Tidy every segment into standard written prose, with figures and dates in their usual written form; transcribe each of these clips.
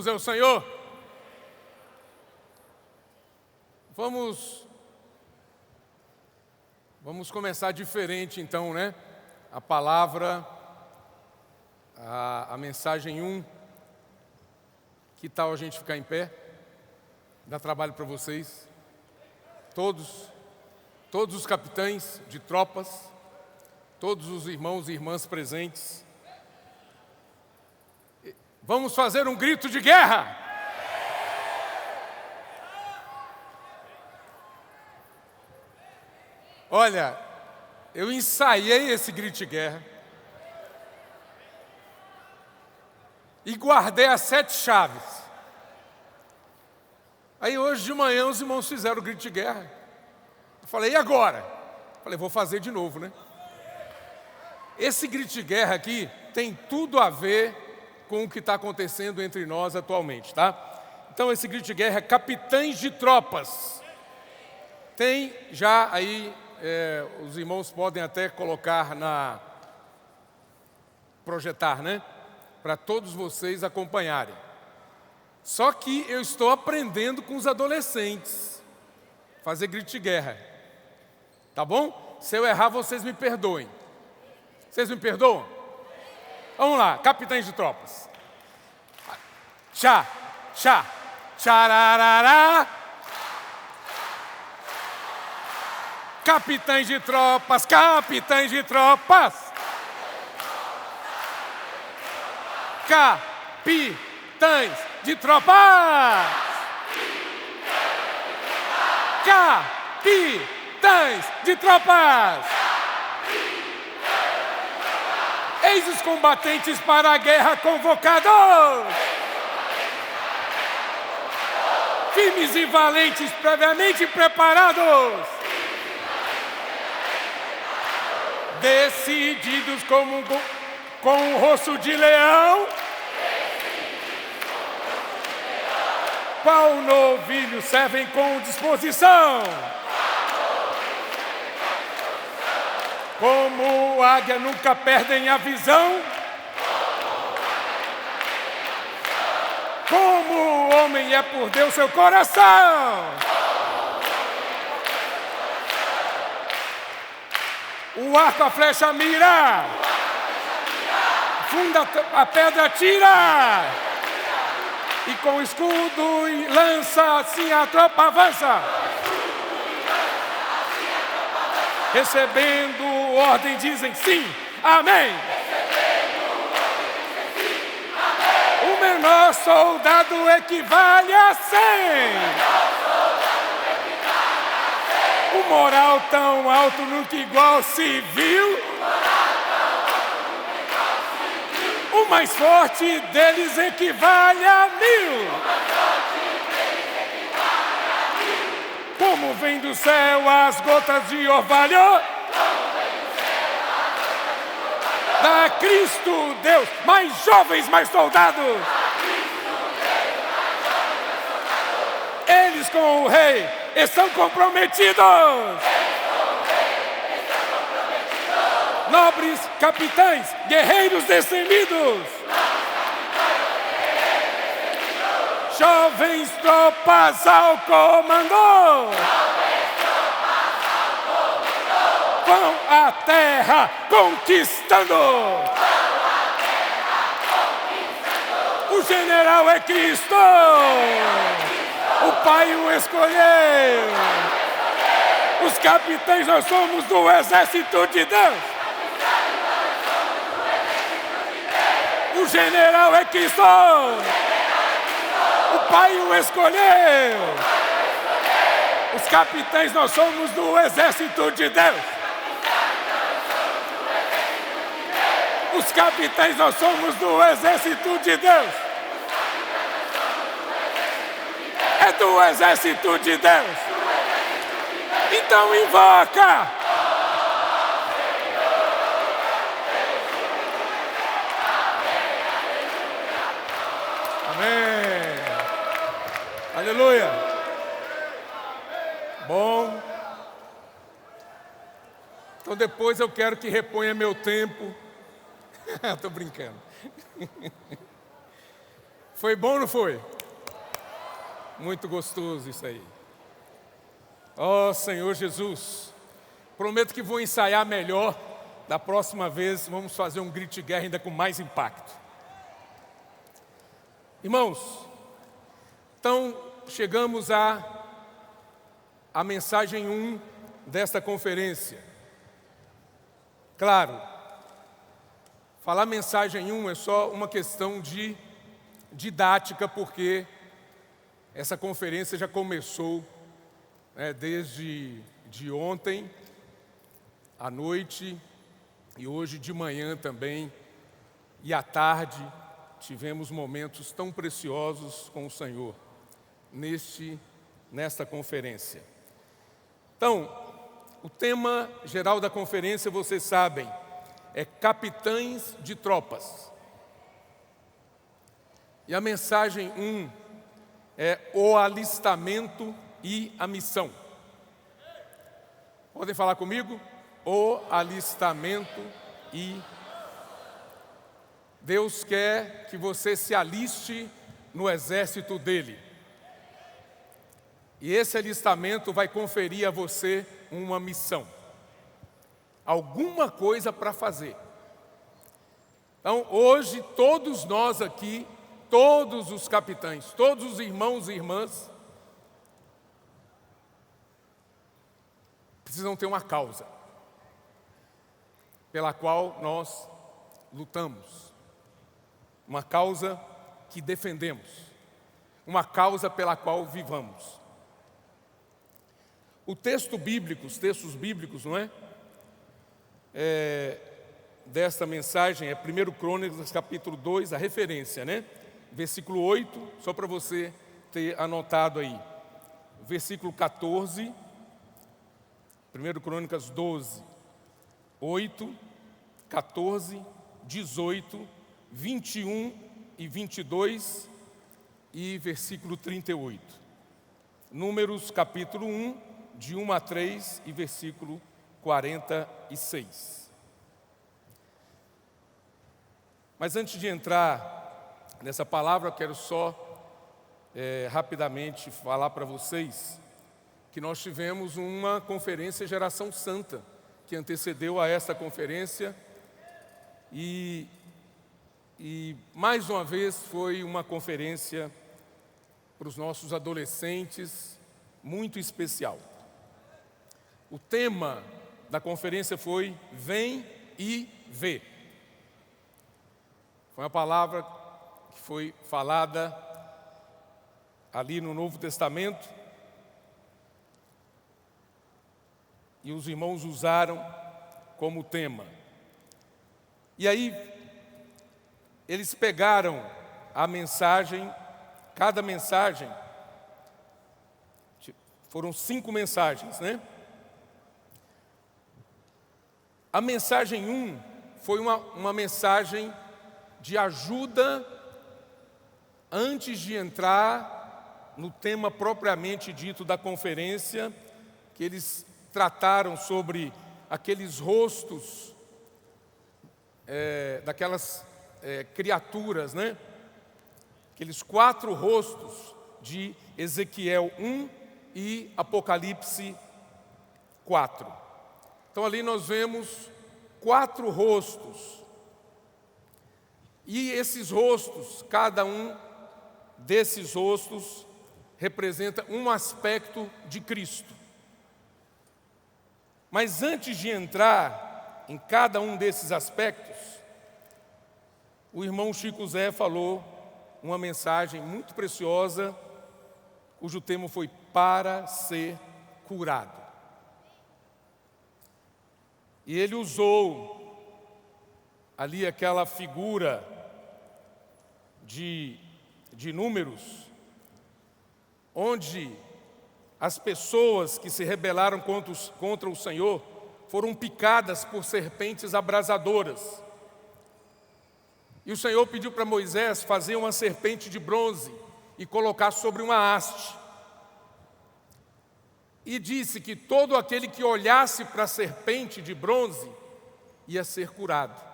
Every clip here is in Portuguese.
Jesus é o Senhor. Vamos começar diferente então, né? A palavra, a mensagem 1. Que tal a gente ficar em pé? Dá trabalho para vocês. Todos os capitães de tropas, todos os irmãos e irmãs presentes. Vamos fazer um grito de guerra! Olha, eu ensaiei esse grito de guerra e guardei as 7 chaves. Aí hoje de manhã os irmãos fizeram o grito de guerra. Eu falei, e agora? Eu falei, vou fazer de novo, né? Esse grito de guerra aqui tem tudo a ver com o que está acontecendo entre nós atualmente, tá? Então esse grito de guerra é capitães de tropas. Tem já aí, os irmãos podem até colocar projetar, né? Para todos vocês acompanharem. Só que eu estou aprendendo com os adolescentes fazer grito de guerra. Tá bom? Se eu errar, vocês me perdoem. Vocês me perdoam? Vamos lá, capitães de tropas. Tchá, tchá, tchararará. Capitães de tropas, capitães de tropas. Capitães de tropas. Capitães de tropas. Eis os combatentes para a guerra convocados. Firmes e valentes, previamente preparados. Decididos com um rosto de leão. Qual novilho servem com disposição. Como águia nunca perdem a visão. Como o homem é por Deus seu coração. O arco, a flecha mira. Funda a pedra tira. E com escudo e lança, assim a tropa avança. Recebendo ordem dizem sim, amém. O menor soldado equivale a 100. O moral tão alto nunca igual se viu. O mais forte deles equivale a 1000. Como vem do céu as gotas de orvalho. Da Cristo Deus, mais jovens, mais soldados. Eles com o rei estão comprometidos. Nobres capitães, guerreiros destemidos. Jovens tropas ao comando. Vão à terra conquistando. O general é Cristo. O Pai o escolheu. Os capitães nós somos do exército de Deus. O general é Cristo. O Pai o escolheu. Os capitães nós somos do exército de Deus. Os capitães nós somos do exército de Deus. É do exército de Deus. Então invoca. Amém. Aleluia. Bom. Então depois eu quero que reponha meu tempo. Estou brincando. Foi bom ou não foi? Muito gostoso isso aí. Ó Senhor Jesus, prometo que vou ensaiar melhor. Da próxima vez vamos fazer um grito de guerra ainda com mais impacto. Irmãos, então chegamos à mensagem 1 desta conferência. Claro, falar mensagem 1 é só uma questão de didática, porque essa conferência já começou desde ontem à noite e hoje de manhã também, e à tarde tivemos momentos tão preciosos com o Senhor nesta conferência. Então, o tema geral da conferência, vocês sabem, é capitães de tropas. E a mensagem 1 é o alistamento e a missão. Podem falar comigo? O alistamento e... Deus quer que você se aliste no exército dele. E esse alistamento vai conferir a você uma missão. Alguma coisa para fazer. Então, hoje, todos nós aqui, todos os capitães, todos os irmãos e irmãs, precisam ter uma causa pela qual nós lutamos, uma causa que defendemos, uma causa pela qual vivamos. O texto bíblico, os textos bíblicos, não é? Desta mensagem é 1 Crônicas, capítulo 2, a referência, né? Versículo 8, só para você ter anotado aí. Versículo 14, 1 Crônicas 12, 8, 14, 18, 21 e 22 e versículo 38. Números capítulo 1, de 1 a 3 e versículo 46. Mas antes de entrar nessa palavra, eu quero só rapidamente falar para vocês que nós tivemos uma conferência Geração Santa, que antecedeu a esta conferência, e mais uma vez foi uma conferência para os nossos adolescentes muito especial. O tema da conferência foi Vem e Vê. Foi uma palavra que foi falada ali no Novo Testamento, e os irmãos usaram como tema. E aí, eles pegaram a mensagem, cada mensagem, foram 5 mensagens, né? A mensagem 1 foi uma mensagem de ajuda antes de entrar no tema propriamente dito da conferência, que eles trataram sobre aqueles rostos, daquelas criaturas, né? Aqueles 4 rostos de Ezequiel 1 e Apocalipse 4. Então ali nós vemos 4 rostos. E esses rostos, cada um desses rostos representa um aspecto de Cristo. Mas antes de entrar em cada um desses aspectos, o irmão Chico Zé falou uma mensagem muito preciosa, cujo tema foi para ser curado. E ele usou ali aquela figura de Números, onde as pessoas que se rebelaram contra o Senhor foram picadas por serpentes abrasadoras. E o Senhor pediu para Moisés fazer uma serpente de bronze e colocar sobre uma haste. E disse que todo aquele que olhasse para a serpente de bronze ia ser curado.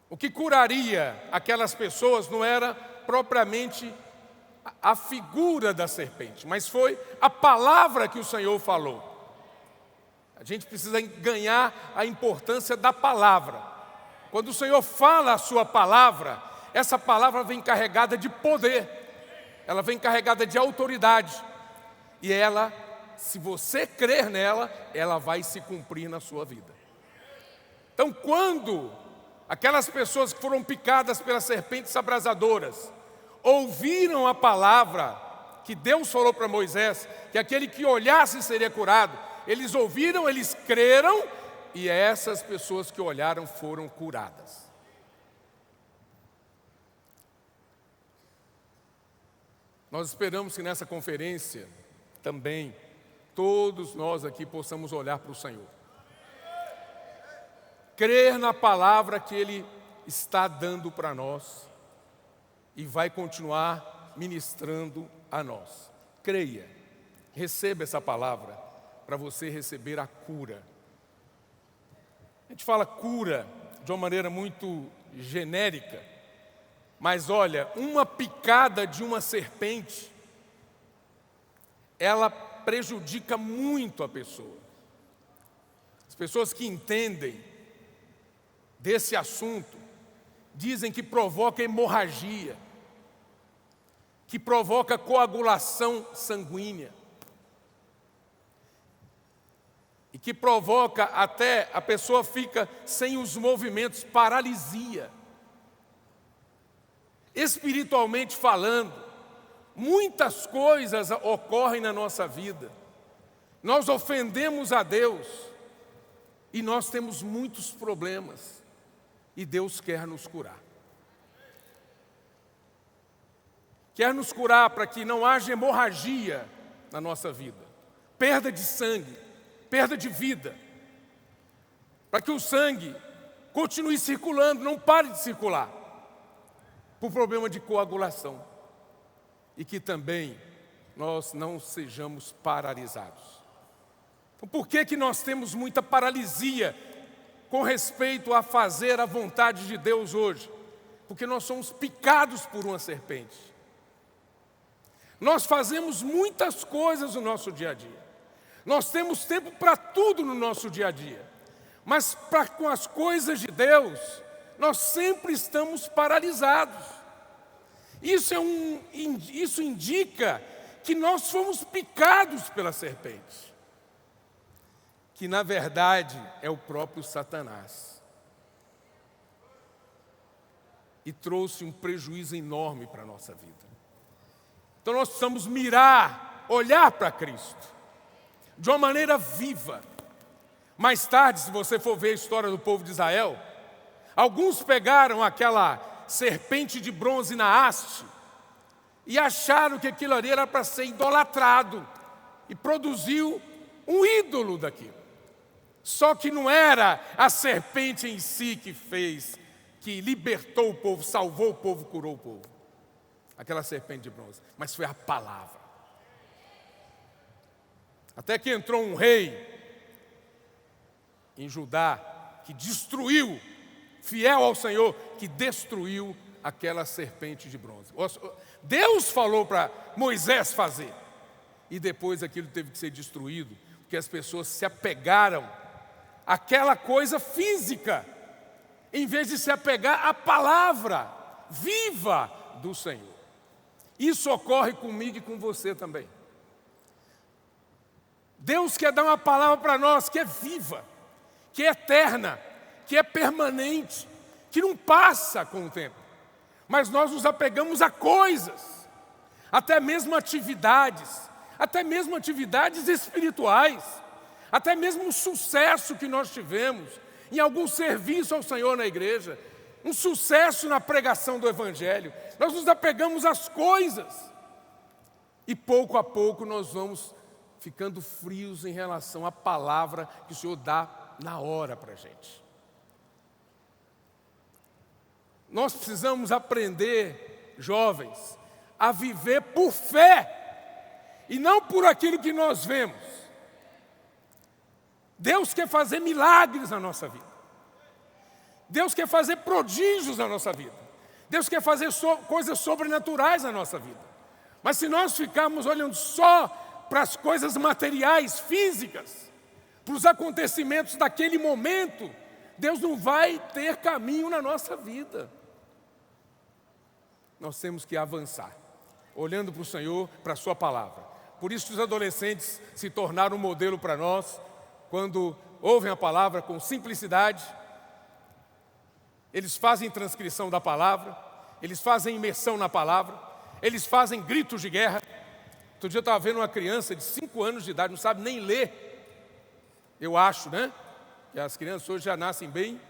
O que curaria aquelas pessoas não era propriamente a figura da serpente, mas foi a palavra que o Senhor falou. A gente precisa ganhar a importância da palavra. Quando o Senhor fala a sua palavra, essa palavra vem carregada de poder, ela vem carregada de autoridade. E ela, se você crer nela, ela vai se cumprir na sua vida. Então, quando aquelas pessoas que foram picadas pelas serpentes abrasadoras ouviram a palavra que Deus falou para Moisés, que aquele que olhasse seria curado, eles ouviram, eles creram, e essas pessoas que olharam foram curadas. Nós esperamos que nessa conferência também todos nós aqui possamos olhar para o Senhor, crer na palavra que Ele está dando para nós e vai continuar ministrando a nós. Creia, receba essa palavra para você receber a cura. A gente fala cura de uma maneira muito genérica, mas olha, uma picada de uma serpente, ela prejudica muito a pessoa. As pessoas que entendem desse assunto dizem que provoca hemorragia, que provoca coagulação sanguínea e que provoca até a pessoa fica sem os movimentos, paralisia. Espiritualmente falando, muitas coisas ocorrem na nossa vida. Nós ofendemos a Deus e nós temos muitos problemas e Deus quer nos curar. Quer nos curar para que não haja hemorragia na nossa vida, perda de sangue, perda de vida, para que o sangue continue circulando, não pare de circular, por problema de coagulação, e que também nós não sejamos paralisados. Então, por que nós temos muita paralisia com respeito a fazer a vontade de Deus hoje? Porque nós somos picados por uma serpente. Nós fazemos muitas coisas no nosso dia a dia. Nós temos tempo para tudo no nosso dia a dia. Mas com as coisas de Deus, nós sempre estamos paralisados. Isso indica que nós fomos picados pela serpente, que na verdade é o próprio Satanás. E trouxe um prejuízo enorme para a nossa vida. Então nós precisamos mirar, olhar para Cristo, de uma maneira viva. Mais tarde, se você for ver a história do povo de Israel, alguns pegaram aquela serpente de bronze na haste e acharam que aquilo ali era para ser idolatrado e produziu um ídolo daquilo. Só que não era a serpente em si que fez, que libertou o povo, salvou o povo, curou o povo. Aquela serpente de bronze, mas foi a palavra. Até que entrou um rei em Judá que destruiu, fiel ao Senhor, que destruiu aquela serpente de bronze. Deus falou para Moisés fazer, e depois aquilo teve que ser destruído, porque as pessoas se apegaram àquela coisa física, em vez de se apegar à palavra viva do Senhor. Isso ocorre comigo e com você também. Deus quer dar uma palavra para nós que é viva, que é eterna, que é permanente, que não passa com o tempo. Mas nós nos apegamos a coisas, até mesmo atividades espirituais, até mesmo um sucesso que nós tivemos em algum serviço ao Senhor na igreja, um sucesso na pregação do Evangelho. Nós nos apegamos às coisas e pouco a pouco nós vamos ficando frios em relação à palavra que o Senhor dá na hora para a gente. Nós precisamos aprender, jovens, a viver por fé e não por aquilo que nós vemos. Deus quer fazer milagres na nossa vida. Deus quer fazer prodígios na nossa vida. Deus quer fazer coisas sobrenaturais na nossa vida. Mas se nós ficarmos olhando só para as coisas materiais, físicas, para os acontecimentos daquele momento, Deus não vai ter caminho na nossa vida. Nós temos que avançar, olhando para o Senhor, para a sua palavra. Por isso que os adolescentes se tornaram um modelo para nós, quando ouvem a palavra com simplicidade, eles fazem transcrição da palavra, eles fazem imersão na palavra, eles fazem gritos de guerra. Outro dia eu estava vendo uma criança de 5 anos de idade, não sabe nem ler, eu acho, né? Que as crianças hoje já nascem bem,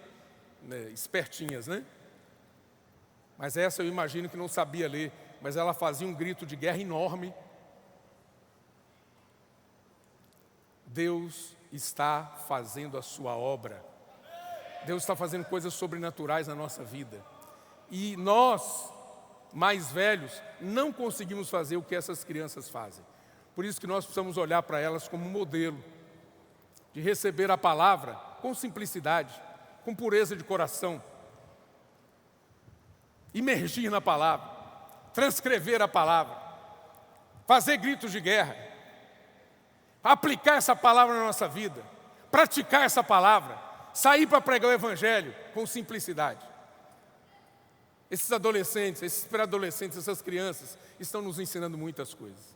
né, espertinhas, né? Mas essa eu imagino que não sabia ler, mas ela fazia um grito de guerra enorme. Deus está fazendo a sua obra. Deus está fazendo coisas sobrenaturais na nossa vida. E nós, mais velhos, não conseguimos fazer o que essas crianças fazem. Por isso que nós precisamos olhar para elas como um modelo de receber a palavra com simplicidade, com pureza de coração, imergir na palavra, transcrever a palavra, fazer gritos de guerra, aplicar essa palavra na nossa vida, praticar essa palavra, sair para pregar o Evangelho com simplicidade. Esses adolescentes, esses pré-adolescentes, essas crianças estão nos ensinando muitas coisas.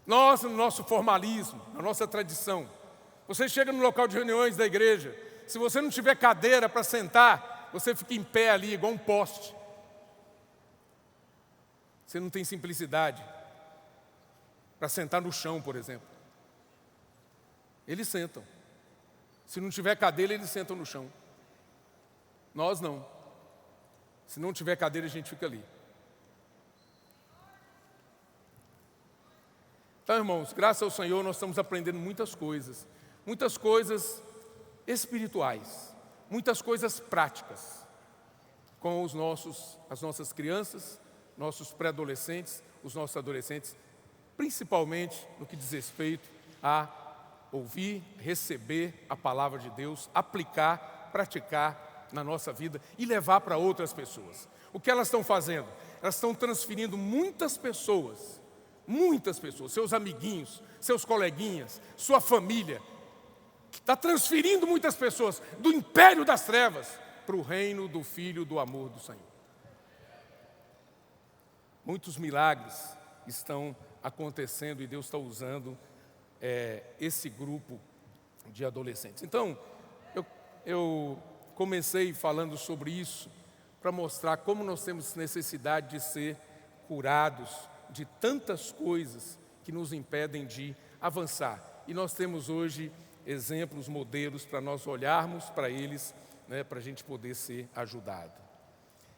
Nós, no nosso formalismo, na nossa tradição, você chega no local de reuniões da igreja, se você não tiver cadeira para sentar, você fica em pé ali, igual um poste. Você não tem simplicidade para sentar no chão, por exemplo. Eles sentam. Se não tiver cadeira, eles sentam no chão. Nós não. Se não tiver cadeira, a gente fica ali. Então, irmãos, graças ao Senhor, nós estamos aprendendo muitas coisas espirituais, muitas coisas práticas, com as nossas crianças, nossos pré-adolescentes, os nossos adolescentes, principalmente no que diz respeito a ouvir, receber a palavra de Deus, aplicar, praticar na nossa vida e levar para outras pessoas. O que elas estão fazendo? Elas estão transferindo muitas pessoas, seus amiguinhos, seus coleguinhas, sua família, está transferindo muitas pessoas do império das trevas para o reino do Filho do amor do Senhor. Muitos milagres estão acontecendo e Deus está usando esse grupo de adolescentes. Então, eu comecei falando sobre isso para mostrar como nós temos necessidade de ser curados de tantas coisas que nos impedem de avançar. E nós temos hoje exemplos, modelos para nós olharmos para eles, né, para a gente poder ser ajudado.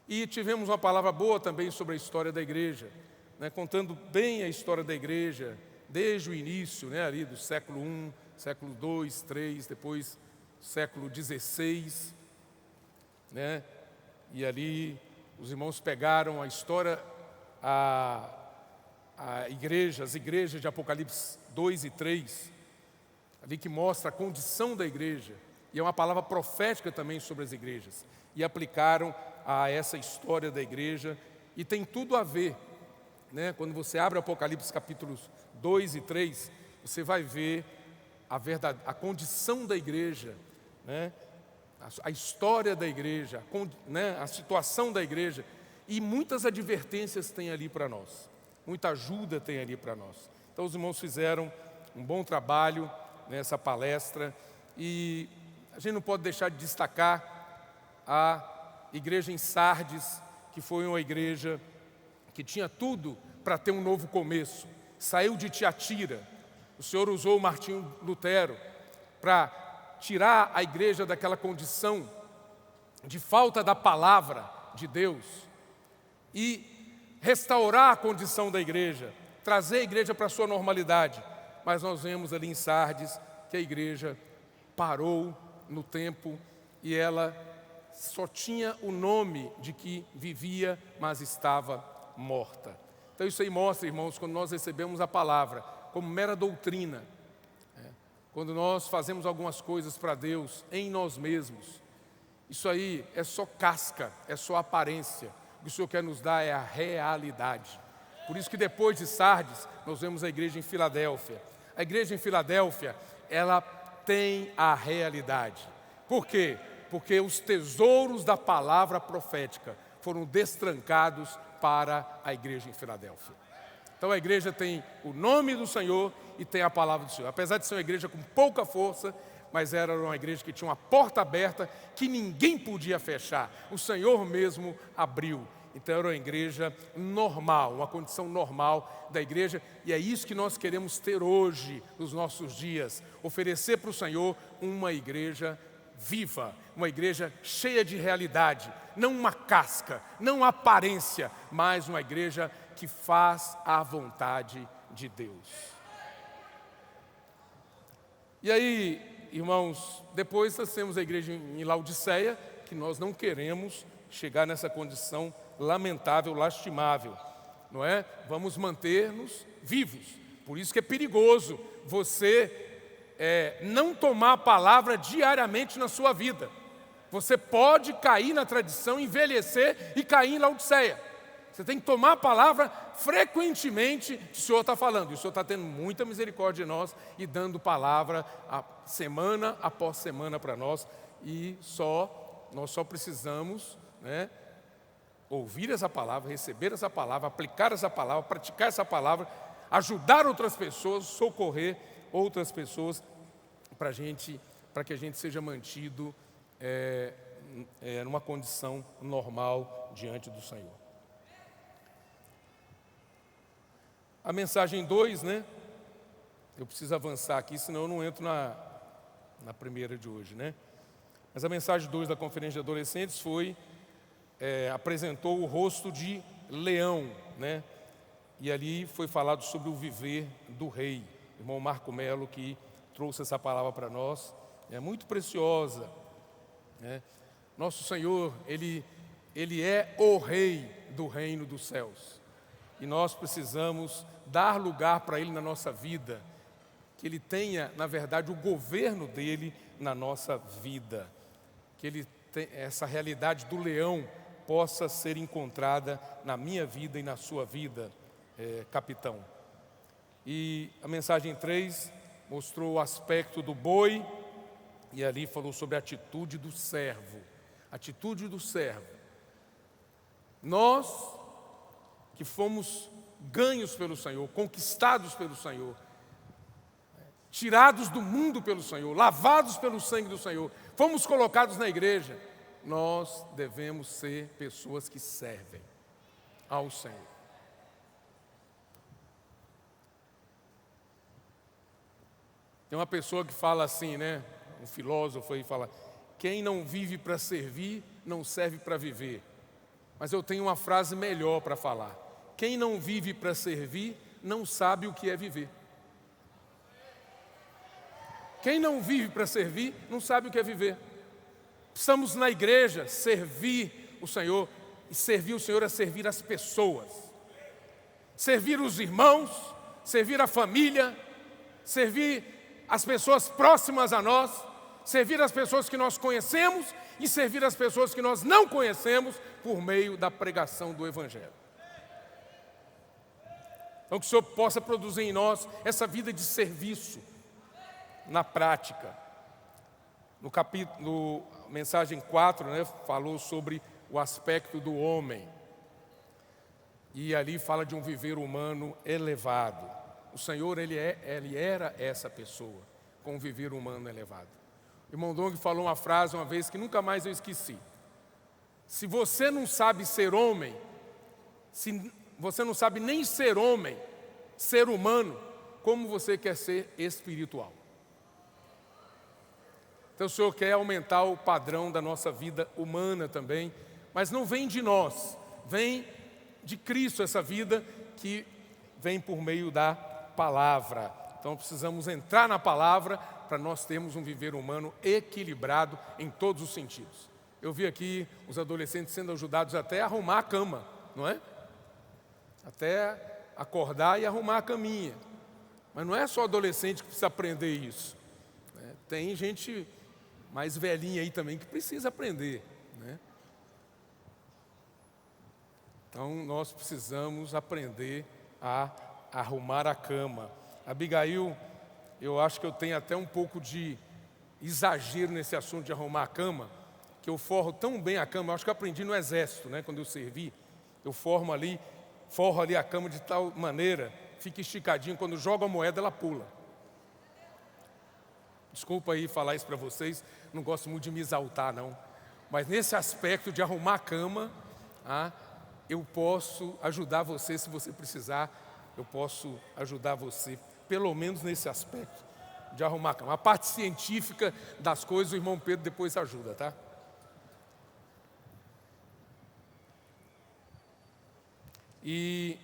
E tivemos uma palavra boa também sobre a história da igreja, né, contando bem a história da igreja, desde o início, né, ali do século I, século II, III, depois século XVI, né, e ali os irmãos pegaram a história, as igrejas de Apocalipse 2 e 3, ali que mostra a condição da igreja, e é uma palavra profética também sobre as igrejas, e aplicaram a essa história da igreja, e tem tudo a ver, né? Quando você abre Apocalipse capítulos 2 e 3, você vai ver a condição da igreja, né? A história da igreja, né? A situação da igreja, e muitas advertências tem ali para nós, muita ajuda tem ali para nós. Então os irmãos fizeram um bom trabalho nessa palestra, e a gente não pode deixar de destacar a igreja em Sardes, que foi uma igreja que tinha tudo para ter um novo começo. Saiu de Tiatira. O Senhor usou Martinho Lutero para tirar a igreja daquela condição de falta da palavra de Deus e restaurar a condição da igreja, trazer a igreja para a sua normalidade. Mas nós vemos ali em Sardes que a igreja parou no tempo e ela só tinha o nome de que vivia, mas estava morta. Então isso aí mostra, irmãos, quando nós recebemos a palavra como mera doutrina, quando nós fazemos algumas coisas para Deus em nós mesmos, Isso aí é só casca, é só aparência. O que o Senhor quer nos dar é a realidade. Por isso que depois de Sardes, nós vemos a igreja em Filadélfia. A igreja em Filadélfia, ela tem a realidade. Por quê? Porque os tesouros da palavra profética foram destrancados para a igreja em Filadélfia. Então a igreja tem o nome do Senhor e tem a palavra do Senhor. Apesar de ser uma igreja com pouca força, mas era uma igreja que tinha uma porta aberta que ninguém podia fechar. O Senhor mesmo abriu. Então era uma igreja normal, uma condição normal da igreja. E é isso que nós queremos ter hoje, nos nossos dias. Oferecer para o Senhor uma igreja viva, uma igreja cheia de realidade. Não uma casca, não uma aparência, mas uma igreja que faz a vontade de Deus. E aí, irmãos, depois nós temos a igreja em Laodiceia, que nós não queremos chegar nessa condição lamentável, lastimável, não é? Vamos manter-nos vivos. Por isso que é perigoso você não tomar a palavra diariamente na sua vida. Você pode cair na tradição, envelhecer e cair em Laodiceia. Você tem que tomar a palavra frequentemente que o Senhor está falando. E o Senhor está tendo muita misericórdia de nós e dando palavra semana após semana para nós. E nós só precisamos, né, ouvir essa palavra, receber essa palavra, aplicar essa palavra, praticar essa palavra, ajudar outras pessoas, socorrer outras pessoas para que a gente seja mantido numa condição normal diante do Senhor. A mensagem 2, né? Eu preciso avançar aqui, senão eu não entro na primeira de hoje, né? Mas a mensagem 2 da Conferência de Adolescentes apresentou o rosto de leão, né? E ali foi falado sobre o viver do rei. O irmão Marco Melo que trouxe essa palavra para nós, é muito preciosa, né? Nosso Senhor, Ele é o Rei do reino dos céus. E nós precisamos dar lugar para Ele na nossa vida, que Ele tenha, na verdade, o governo dEle na nossa vida, que essa realidade do leão possa ser encontrada na minha vida e na sua vida, capitão. E a mensagem 3 mostrou o aspecto do boi, e ali falou sobre a atitude do servo. Atitude do servo. Nós que fomos ganhos pelo Senhor, conquistados pelo Senhor, tirados do mundo pelo Senhor, lavados pelo sangue do Senhor, fomos colocados na igreja, nós devemos ser pessoas que servem ao Senhor. Tem uma pessoa que fala assim, né? Um filósofo aí fala: quem não vive para servir, não serve para viver. Mas eu tenho uma frase melhor para falar: quem não vive para servir, não sabe o que é viver. Quem não vive para servir, não sabe o que é viver. Precisamos na igreja servir o Senhor, e servir o Senhor é servir as pessoas. Servir os irmãos, servir a família, servir as pessoas próximas a nós, servir as pessoas que nós conhecemos e servir as pessoas que nós não conhecemos por meio da pregação do Evangelho. Então que o Senhor possa produzir em nós essa vida de serviço na prática. No capítulo, mensagem 4, né, falou sobre o aspecto do homem. E ali fala de um viver humano elevado. O Senhor, ele era essa pessoa, com um viver humano elevado. O irmão Dong falou uma frase uma vez que nunca mais eu esqueci. Se você não sabe ser homem, se você não sabe nem ser homem, ser humano, como você quer ser espiritual? Então o Senhor quer aumentar o padrão da nossa vida humana também, mas não vem de nós, vem de Cristo essa vida que vem por meio da palavra. Então precisamos entrar na palavra para nós termos um viver humano equilibrado em todos os sentidos. Eu vi aqui os adolescentes sendo ajudados até a arrumar a cama, não é? Até acordar e arrumar a caminha. Mas não é só adolescente que precisa aprender isso, né? Tem gente mais velhinha aí também que precisa aprender, né? Então nós precisamos aprender a arrumar a cama. Abigail, eu acho que eu tenho até um pouco de exagero nesse assunto de arrumar a cama, que eu forro tão bem a cama. Eu acho que eu aprendi no exército, né? Quando eu servi, eu forro ali a cama de tal maneira, fica esticadinho, quando joga a moeda ela pula. Desculpa aí falar isso para vocês, não gosto muito de me exaltar não, mas nesse aspecto de arrumar a cama, eu posso ajudar você. Se você precisar, eu posso ajudar você, pelo menos nesse aspecto de arrumar a cama. A parte científica das coisas, o irmão Pedro depois ajuda, tá? E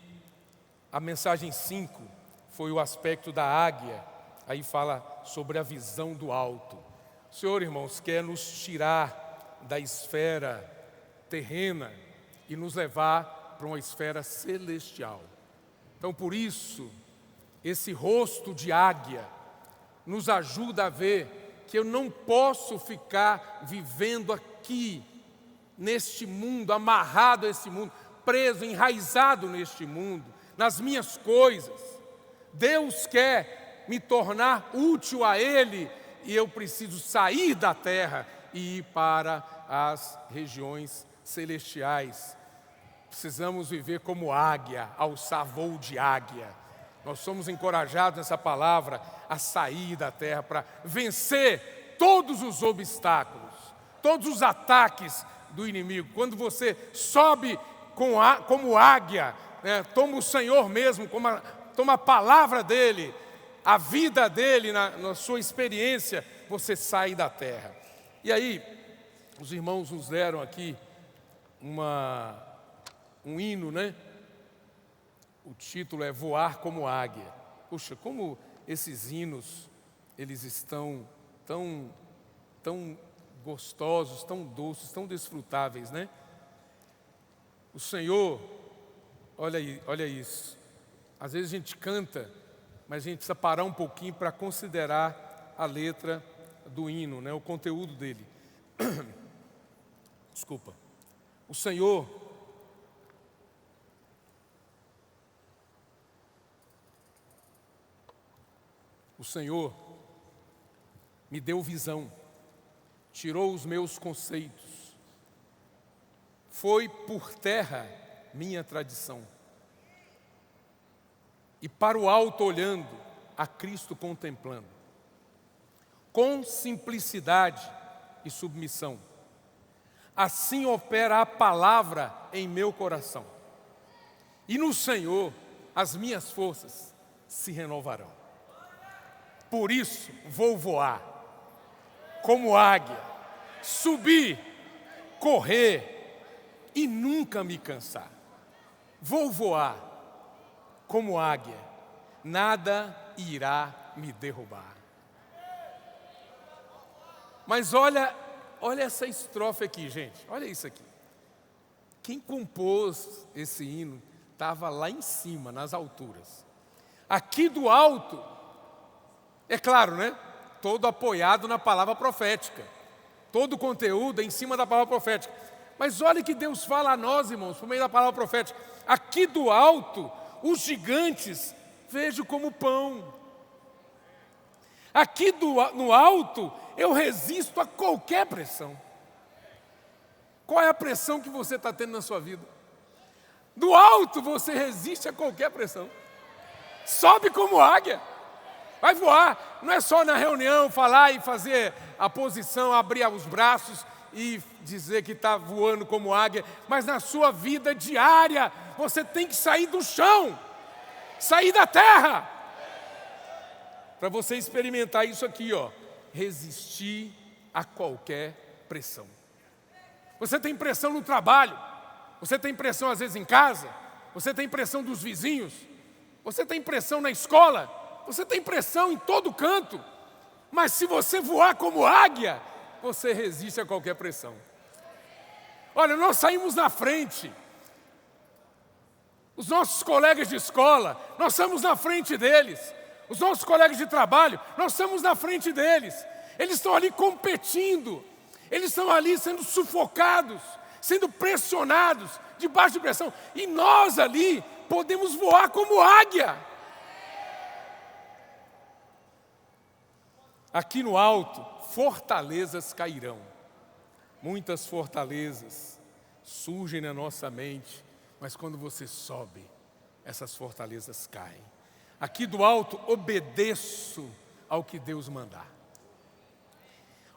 a mensagem 5 foi o aspecto da águia. Aí fala sobre a visão do alto. O Senhor, irmãos, quer nos tirar da esfera terrena e nos levar para uma esfera celestial. Então, por isso, esse rosto de águia nos ajuda a ver que eu não posso ficar vivendo aqui, neste mundo, amarrado a esse mundo, preso, enraizado neste mundo, nas minhas coisas. Deus quer me tornar útil a Ele e eu preciso sair da terra e ir para as regiões celestiais. Precisamos viver como águia, alçar voo de águia. Nós somos encorajados nessa palavra a sair da terra para vencer todos os obstáculos, todos os ataques do inimigo. Quando você sobe como águia, né, toma o Senhor mesmo, toma a palavra dEle, a vida dEle na sua experiência, você sai da terra. E aí, os irmãos nos deram aqui um hino, né? O título é Voar como Águia. Puxa, como esses hinos, eles estão tão gostosos, tão doces, tão desfrutáveis, né? O Senhor, olha isso. Às vezes a gente canta, mas a gente precisa parar um pouquinho para considerar a letra do hino, né? O conteúdo dele. Desculpa. O Senhor me deu visão, tirou os meus conceitos, foi por terra minha tradição, e para o alto olhando, a Cristo contemplando, com simplicidade e submissão, assim opera a palavra em meu coração, e no Senhor as minhas forças se renovarão. Por isso vou voar como águia, subir, correr e nunca me cansar. Vou voar como águia, nada irá me derrubar. Mas olha essa estrofe aqui, gente, olha isso aqui. Quem compôs esse hino estava lá em cima, nas alturas. Aqui do alto, é claro, né? Todo apoiado na palavra profética. Todo o conteúdo é em cima da palavra profética. Mas olha que Deus fala a nós, irmãos, por meio da palavra profética. Aqui do alto, os gigantes vejo como pão. Aqui no alto, eu resisto a qualquer pressão. Qual é a pressão que você está tendo na sua vida? Do alto você resiste a qualquer pressão. Sobe como águia. Vai voar, não é só na reunião falar e fazer a posição, abrir os braços e dizer que está voando como águia, mas na sua vida diária, você tem que sair do chão, sair da terra, para você experimentar isso aqui, ó, resistir a qualquer pressão. Você tem pressão no trabalho, você tem pressão às vezes em casa, você tem pressão dos vizinhos, você tem pressão na escola, você tem pressão em todo canto, mas se você voar como águia, você resiste a qualquer pressão. Olha, nós saímos na frente. Os nossos colegas de escola, nós estamos na frente deles. Os nossos colegas de trabalho, nós estamos na frente deles. Eles estão ali competindo. Eles estão ali sendo sufocados, sendo pressionados, debaixo de pressão. E nós ali podemos voar como águia. Aqui no alto, fortalezas cairão. Muitas fortalezas surgem na nossa mente, mas quando você sobe, essas fortalezas caem. Aqui do alto, obedeço ao que Deus mandar.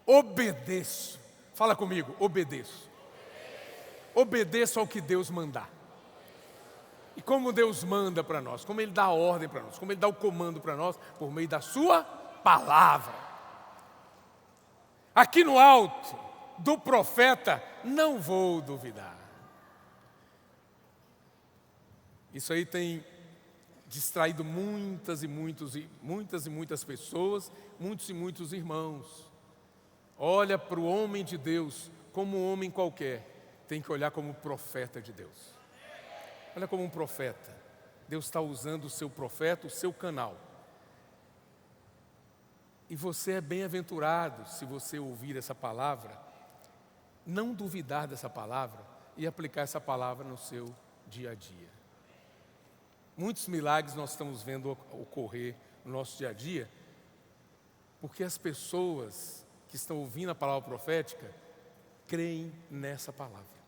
Obedeço. Fala comigo, obedeço. Obedeço ao que Deus mandar. E como Deus manda para nós, como Ele dá a ordem para nós, como Ele dá o comando para nós, por meio da sua palavra. Aqui no alto do profeta, não vou duvidar. Isso aí tem distraído muitas e muitas pessoas, muitos e muitos irmãos. Olha para o homem de Deus como um homem qualquer, tem que olhar como profeta de Deus. Olha como um profeta. Deus está usando o seu profeta, o seu canal. E você é bem-aventurado se você ouvir essa palavra, não duvidar dessa palavra e aplicar essa palavra no seu dia a dia. Muitos milagres nós estamos vendo ocorrer no nosso dia a dia, porque as pessoas que estão ouvindo a palavra profética creem nessa palavra.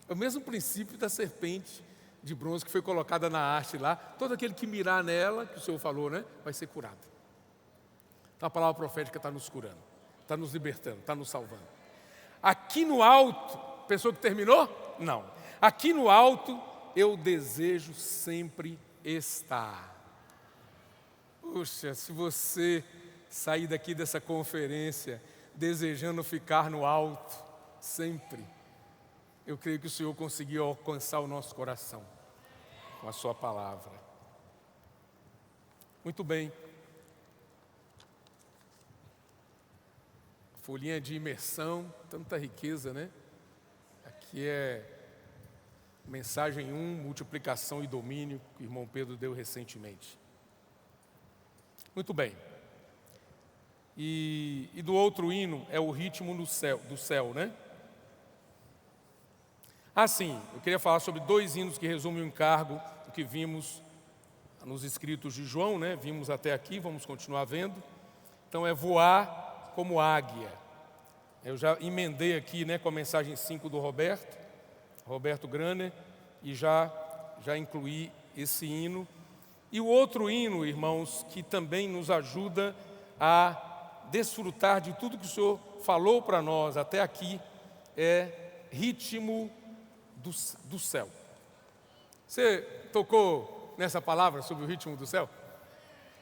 É o mesmo princípio da serpente de bronze que foi colocada na haste lá. Todo aquele que mirar nela, que o Senhor falou, né, vai ser curado. Então a palavra profética está nos curando, está nos libertando, está nos salvando. Aqui no alto, pensou que terminou? Não. Aqui no alto, eu desejo sempre estar. Puxa, se você sair daqui dessa conferência desejando ficar no alto, sempre, eu creio que o Senhor conseguiu alcançar o nosso coração com a sua palavra. Muito bem. Folhinha de imersão, tanta riqueza, né? Aqui é mensagem 1, multiplicação e domínio, que o irmão Pedro deu recentemente. Muito bem. E do outro hino é o ritmo do céu, né? Sim, eu queria falar sobre 2 hinos que resumem o encargo que vimos nos escritos de João, né? Vimos até aqui, vamos continuar vendo. Então é voar como águia. Eu já emendei aqui, né, com a mensagem 5 do Roberto Graner, e já incluí esse hino. E o outro hino, irmãos, que também nos ajuda a desfrutar de tudo que o Senhor falou para nós até aqui, é ritmo do céu. Você tocou nessa palavra sobre o ritmo do céu?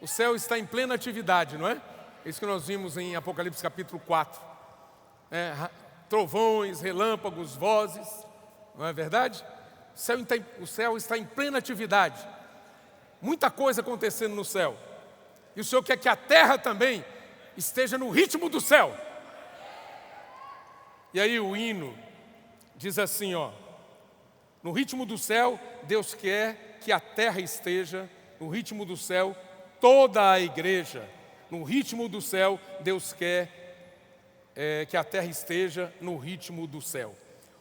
O céu está em plena atividade, não é? É isso que nós vimos em Apocalipse capítulo 4. Trovões, relâmpagos, vozes, não é verdade? O céu está em plena atividade. Muita coisa acontecendo no céu. E o Senhor quer que a terra também esteja no ritmo do céu. E aí o hino diz assim, ó: no ritmo do céu, Deus quer que a terra esteja no ritmo do céu, toda a igreja. No ritmo do céu, Deus quer que a terra esteja no ritmo do céu.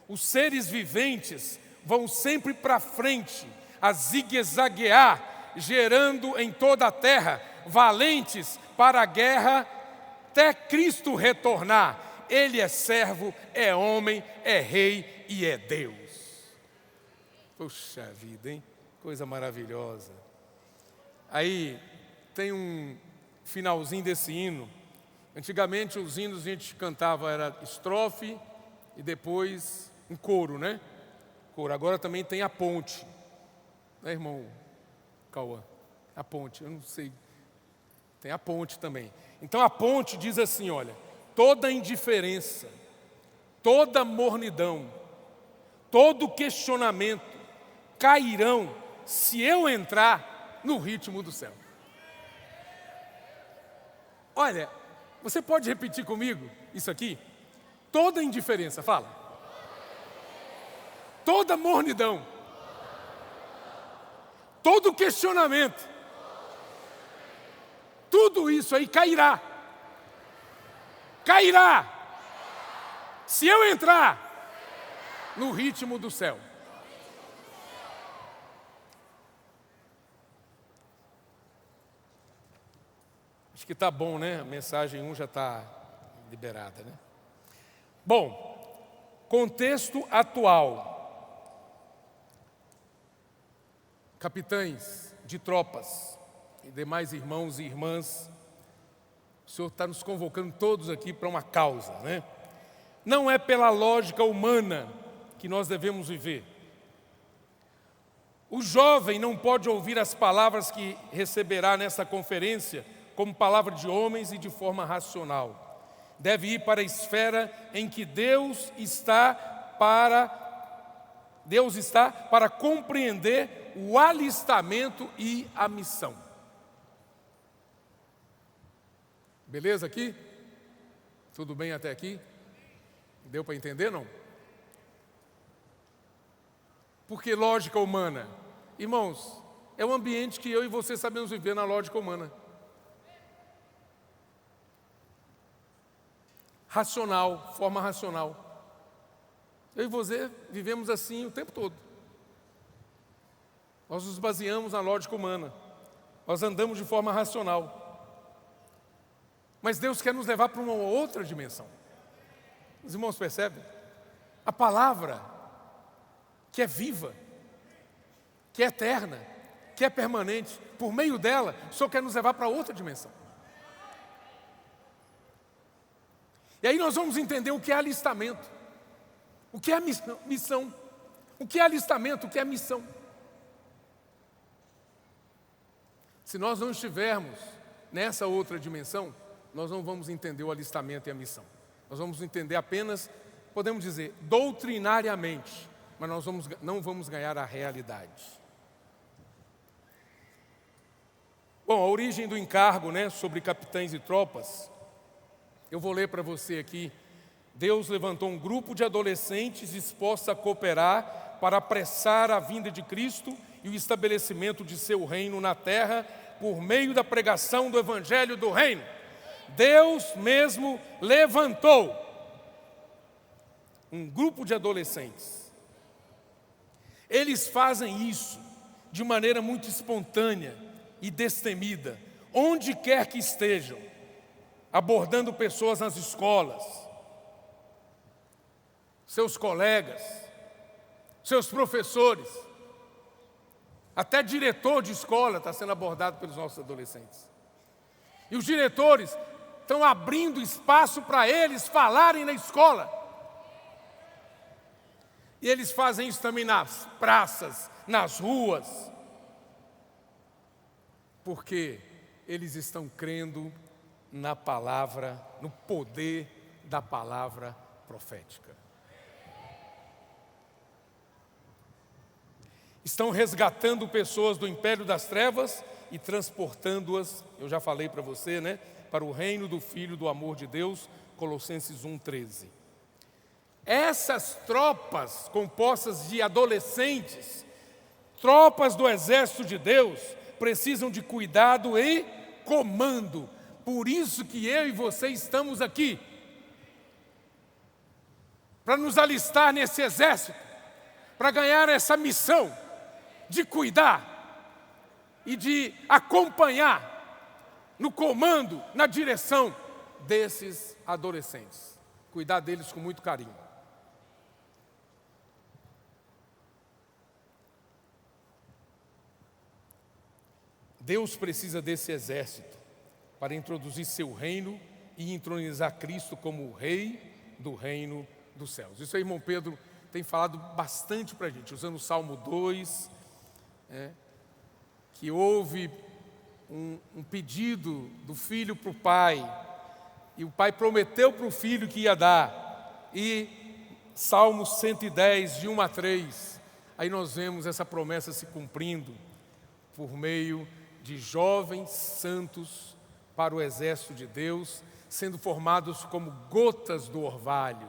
Os seres viventes vão sempre para frente, a zigue-zaguear, gerando em toda a terra valentes para a guerra, até Cristo retornar. Ele é servo, é homem, é rei e é Deus. Puxa vida, hein? Coisa maravilhosa. Aí tem um finalzinho desse hino. Antigamente os hinos a gente cantava, era estrofe e depois um coro, né? Coro. Agora também tem a ponte, né, irmão Cauã? A ponte, eu não sei. Tem a ponte também. Então a ponte diz assim, olha: toda indiferença, toda mornidão, todo questionamento cairão se eu entrar no ritmo do céu. Olha, você pode repetir comigo isso aqui? Toda indiferença, fala. Toda mornidão, todo questionamento, tudo isso aí cairá cairá se eu entrar no ritmo do céu. Acho que está bom, né? A mensagem 1 já está liberada, né? Bom, contexto atual. Capitães de tropas e demais irmãos e irmãs, o Senhor está nos convocando todos aqui para uma causa, né? Não é pela lógica humana que nós devemos viver. O jovem não pode ouvir as palavras que receberá nessa conferência como palavra de homens e de forma racional. Deve ir para a esfera em que Deus está para compreender o alistamento e a missão. Beleza aqui? Tudo bem até aqui? Deu para entender, não? Porque lógica humana, irmãos, é um ambiente que eu e você sabemos viver na lógica humana. Racional, forma racional. Eu e você vivemos assim o tempo todo. Nós nos baseamos na lógica humana. Nós andamos de forma racional. Mas Deus quer nos levar para uma outra dimensão. Os irmãos percebem? A palavra que é viva, que é eterna, que é permanente, por meio dela, o Senhor quer nos levar para outra dimensão. E aí nós vamos entender o que é alistamento, o que é missão, o que é alistamento, o que é missão. Se nós não estivermos nessa outra dimensão, nós não vamos entender o alistamento e a missão. Nós vamos entender apenas, podemos dizer, doutrinariamente, mas nós não vamos ganhar a realidade. Bom, a origem do encargo, sobre capitães e tropas, eu vou ler para você aqui. Deus levantou um grupo de adolescentes dispostos a cooperar para apressar a vinda de Cristo e o estabelecimento de seu reino na terra por meio da pregação do evangelho do reino. Deus mesmo levantou um grupo de adolescentes. Eles fazem isso de maneira muito espontânea e destemida, onde quer que estejam, abordando pessoas nas escolas, seus colegas, seus professores, até diretor de escola está sendo abordado pelos nossos adolescentes. E os diretores estão abrindo espaço para eles falarem na escola. E eles fazem isso também nas praças, nas ruas, porque eles estão crendo na palavra, no poder da palavra profética. Estão resgatando pessoas do império das trevas e transportando-as, eu já falei para você, para o reino do Filho do amor de Deus, Colossenses 1,13. Essas tropas compostas de adolescentes, tropas do exército de Deus, precisam de cuidado e comando. Por isso que eu e você estamos aqui, para nos alistar nesse exército, para ganhar essa missão de cuidar e de acompanhar no comando, na direção desses adolescentes. Cuidar deles com muito carinho. Deus precisa desse exército para introduzir seu reino e entronizar Cristo como o rei do reino dos céus. Isso aí, irmão Pedro tem falado bastante para a gente, usando o Salmo 2, que houve um pedido do filho para o pai, e o pai prometeu para o filho que ia dar, e Salmo 110, de 1 a 3, aí nós vemos essa promessa se cumprindo por meio de jovens santos para o exército de Deus, sendo formados como gotas do orvalho.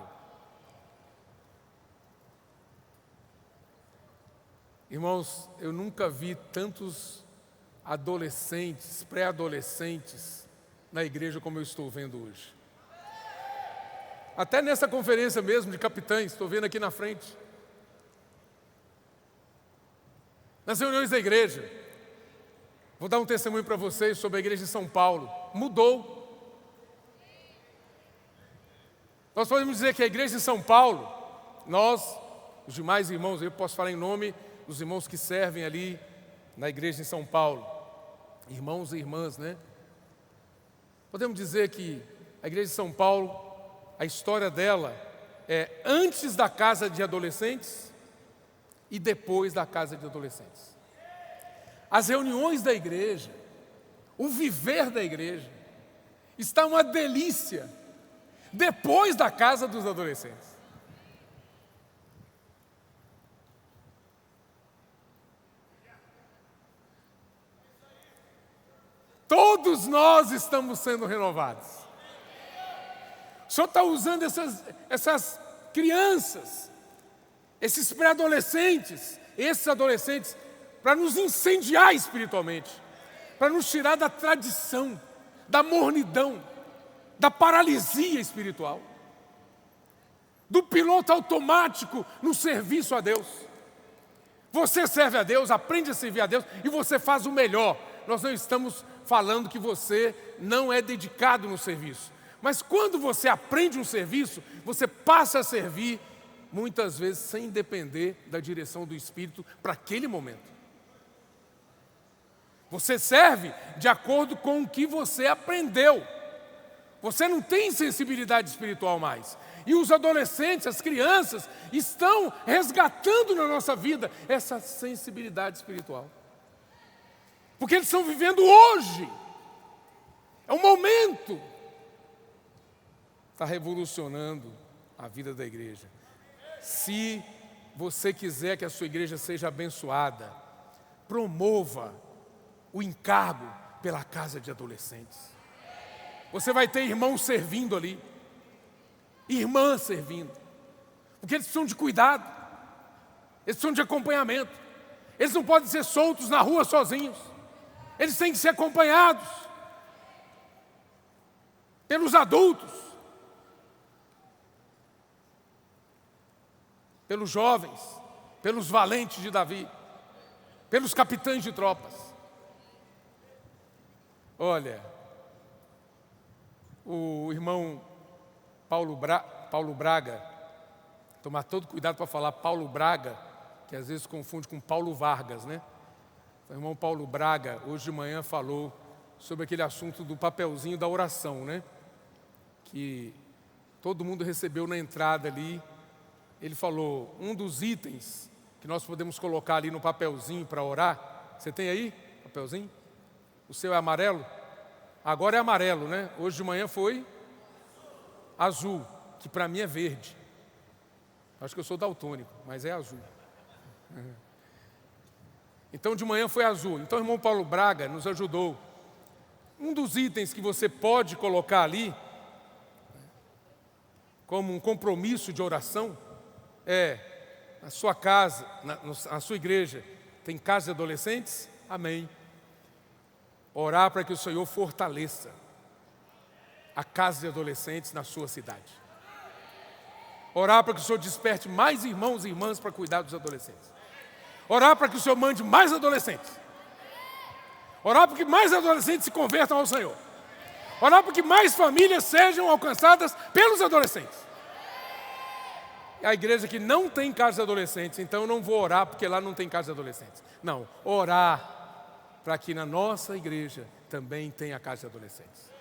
Irmãos, eu nunca vi tantos adolescentes, pré-adolescentes na igreja como eu estou vendo hoje. até nessa conferência mesmo de capitães, estou vendo aqui na frente. Nas reuniões da igreja, vou dar um testemunho para vocês sobre a igreja de São Paulo. Mudou. Nós podemos dizer que a igreja de São Paulo, nós, os demais irmãos, eu posso falar em nome dos irmãos que servem ali na igreja de São Paulo, irmãos e irmãs, né? Podemos dizer que a igreja de São Paulo, a história dela é antes da casa de adolescentes e depois da casa de adolescentes. As reuniões da igreja, o viver da igreja, está uma delícia depois da casa dos adolescentes. Todos nós estamos sendo renovados. O Senhor está usando essas crianças, esses pré-adolescentes, esses adolescentes, para nos incendiar espiritualmente, para nos tirar da tradição, da mornidão, da paralisia espiritual, do piloto automático no serviço a Deus. Você serve a Deus, aprende a servir a Deus e você faz o melhor. Nós não estamos falando que você não é dedicado no serviço, mas quando você aprende um serviço, você passa a servir, muitas vezes sem depender da direção do Espírito para aquele momento. Você serve de acordo com o que você aprendeu. Você não tem sensibilidade espiritual mais. E os adolescentes, as crianças, estão resgatando na nossa vida essa sensibilidade espiritual. Porque eles estão vivendo hoje. É um momento. Está revolucionando a vida da igreja. Se você quiser que a sua igreja seja abençoada, promova o encargo pela casa de adolescentes. Você vai ter irmãos servindo ali, irmãs servindo, porque eles precisam de cuidado, eles precisam de acompanhamento. Eles não podem ser soltos na rua sozinhos, eles têm que ser acompanhados pelos adultos, pelos jovens, pelos valentes de Davi, pelos capitães de tropas. Olha, o irmão Paulo Braga, tomar todo cuidado para falar Paulo Braga, que às vezes confunde com Paulo Vargas, né? O irmão Paulo Braga, hoje de manhã, falou sobre aquele assunto do papelzinho da oração, né? Que todo mundo recebeu na entrada ali. Ele falou, um dos itens que nós podemos colocar ali no papelzinho para orar, você tem aí, papelzinho? O seu é amarelo? Agora é amarelo, né? Hoje de manhã foi azul, que para mim é verde. Acho que eu sou daltônico, mas é azul. Então de manhã foi azul. Então o irmão Paulo Braga nos ajudou. Um dos itens que você pode colocar ali, como um compromisso de oração, é a sua casa, a sua igreja, tem casa de adolescentes? Amém. Orar para que o Senhor fortaleça a casa de adolescentes na sua cidade. Orar para que o Senhor desperte mais irmãos e irmãs para cuidar dos adolescentes. Orar para que o Senhor mande mais adolescentes. Orar para que mais adolescentes se convertam ao Senhor. Orar para que mais famílias sejam alcançadas pelos adolescentes. A igreja que não tem casa de adolescentes, então eu não vou orar porque lá não tem casa de adolescentes. Não, orar para que na nossa igreja também tenha casa de adolescentes.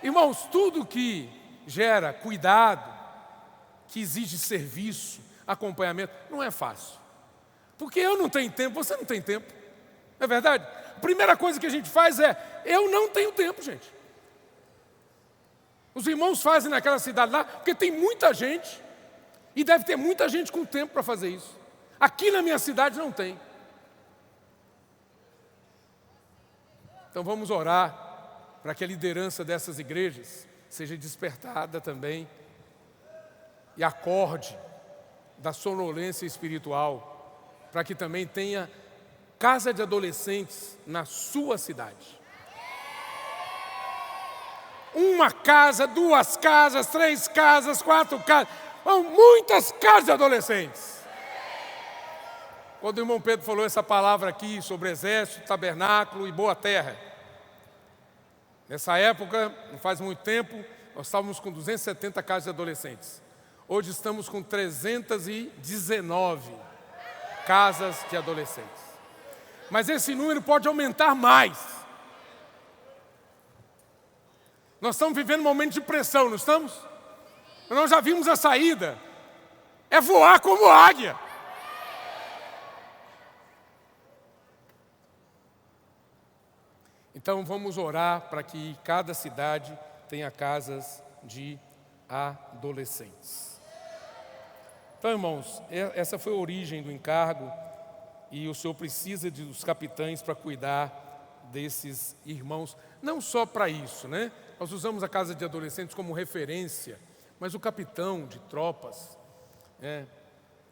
Irmãos, tudo que gera cuidado, que exige serviço, acompanhamento, não é fácil. Porque eu não tenho tempo, você não tem tempo. Não é verdade? A primeira coisa que a gente faz é, eu não tenho tempo, gente. Os irmãos fazem naquela cidade lá, porque tem muita gente, e deve ter muita gente com tempo para fazer isso. Aqui na minha cidade não tem. Então vamos orar para que a liderança dessas igrejas seja despertada também e acorde da sonolência espiritual, para que também tenha casa de adolescentes na sua cidade. Uma casa, 2 casas, 3 casas, 4 casas. São muitas casas de adolescentes. Quando o irmão Pedro falou essa palavra aqui sobre exército, tabernáculo e boa terra, nessa época, não faz muito tempo, nós estávamos com 270 casas de adolescentes. Hoje estamos com 319 casas de adolescentes. Mas esse número pode aumentar mais. Nós estamos vivendo um momento de pressão, não estamos? Nós já vimos a saída. É voar como águia. Então vamos orar para que cada cidade tenha casas de adolescentes. Então, irmãos, essa foi a origem do encargo e o Senhor precisa dos capitães para cuidar desses irmãos, não só para isso, né? Nós usamos a casa de adolescentes como referência, mas o capitão de tropas,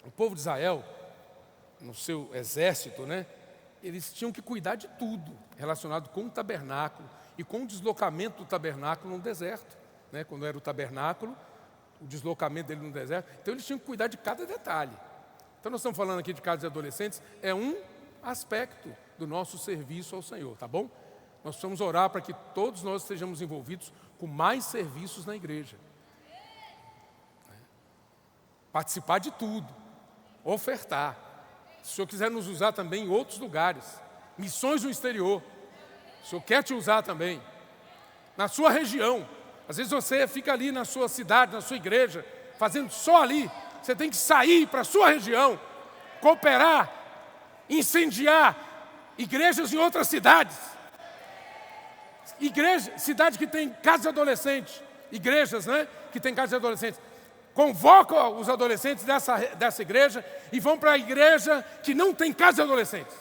o povo de Israel, no seu exército, né? Eles tinham que cuidar de tudo relacionado com o tabernáculo e com o deslocamento do tabernáculo no deserto, né? Quando era o tabernáculo, o deslocamento dele no deserto, então eles tinham que cuidar de cada detalhe. Então nós estamos falando aqui de casa de adolescentes, é um aspecto do nosso serviço ao Senhor, tá bom? Nós precisamos orar para que todos nós estejamos envolvidos com mais serviços na igreja. Participar de tudo, ofertar. Se o Senhor quiser nos usar também em outros lugares, missões no exterior, o Senhor quer te usar também. Na sua região, às vezes você fica ali na sua cidade, na sua igreja, fazendo só ali. Você tem que sair para a sua região, cooperar, incendiar igrejas em outras cidades. Cidade que tem casa de adolescentes, igrejas, né, que tem casa de adolescentes. Convoca os adolescentes dessa igreja e vão para a igreja que não tem casa de adolescentes.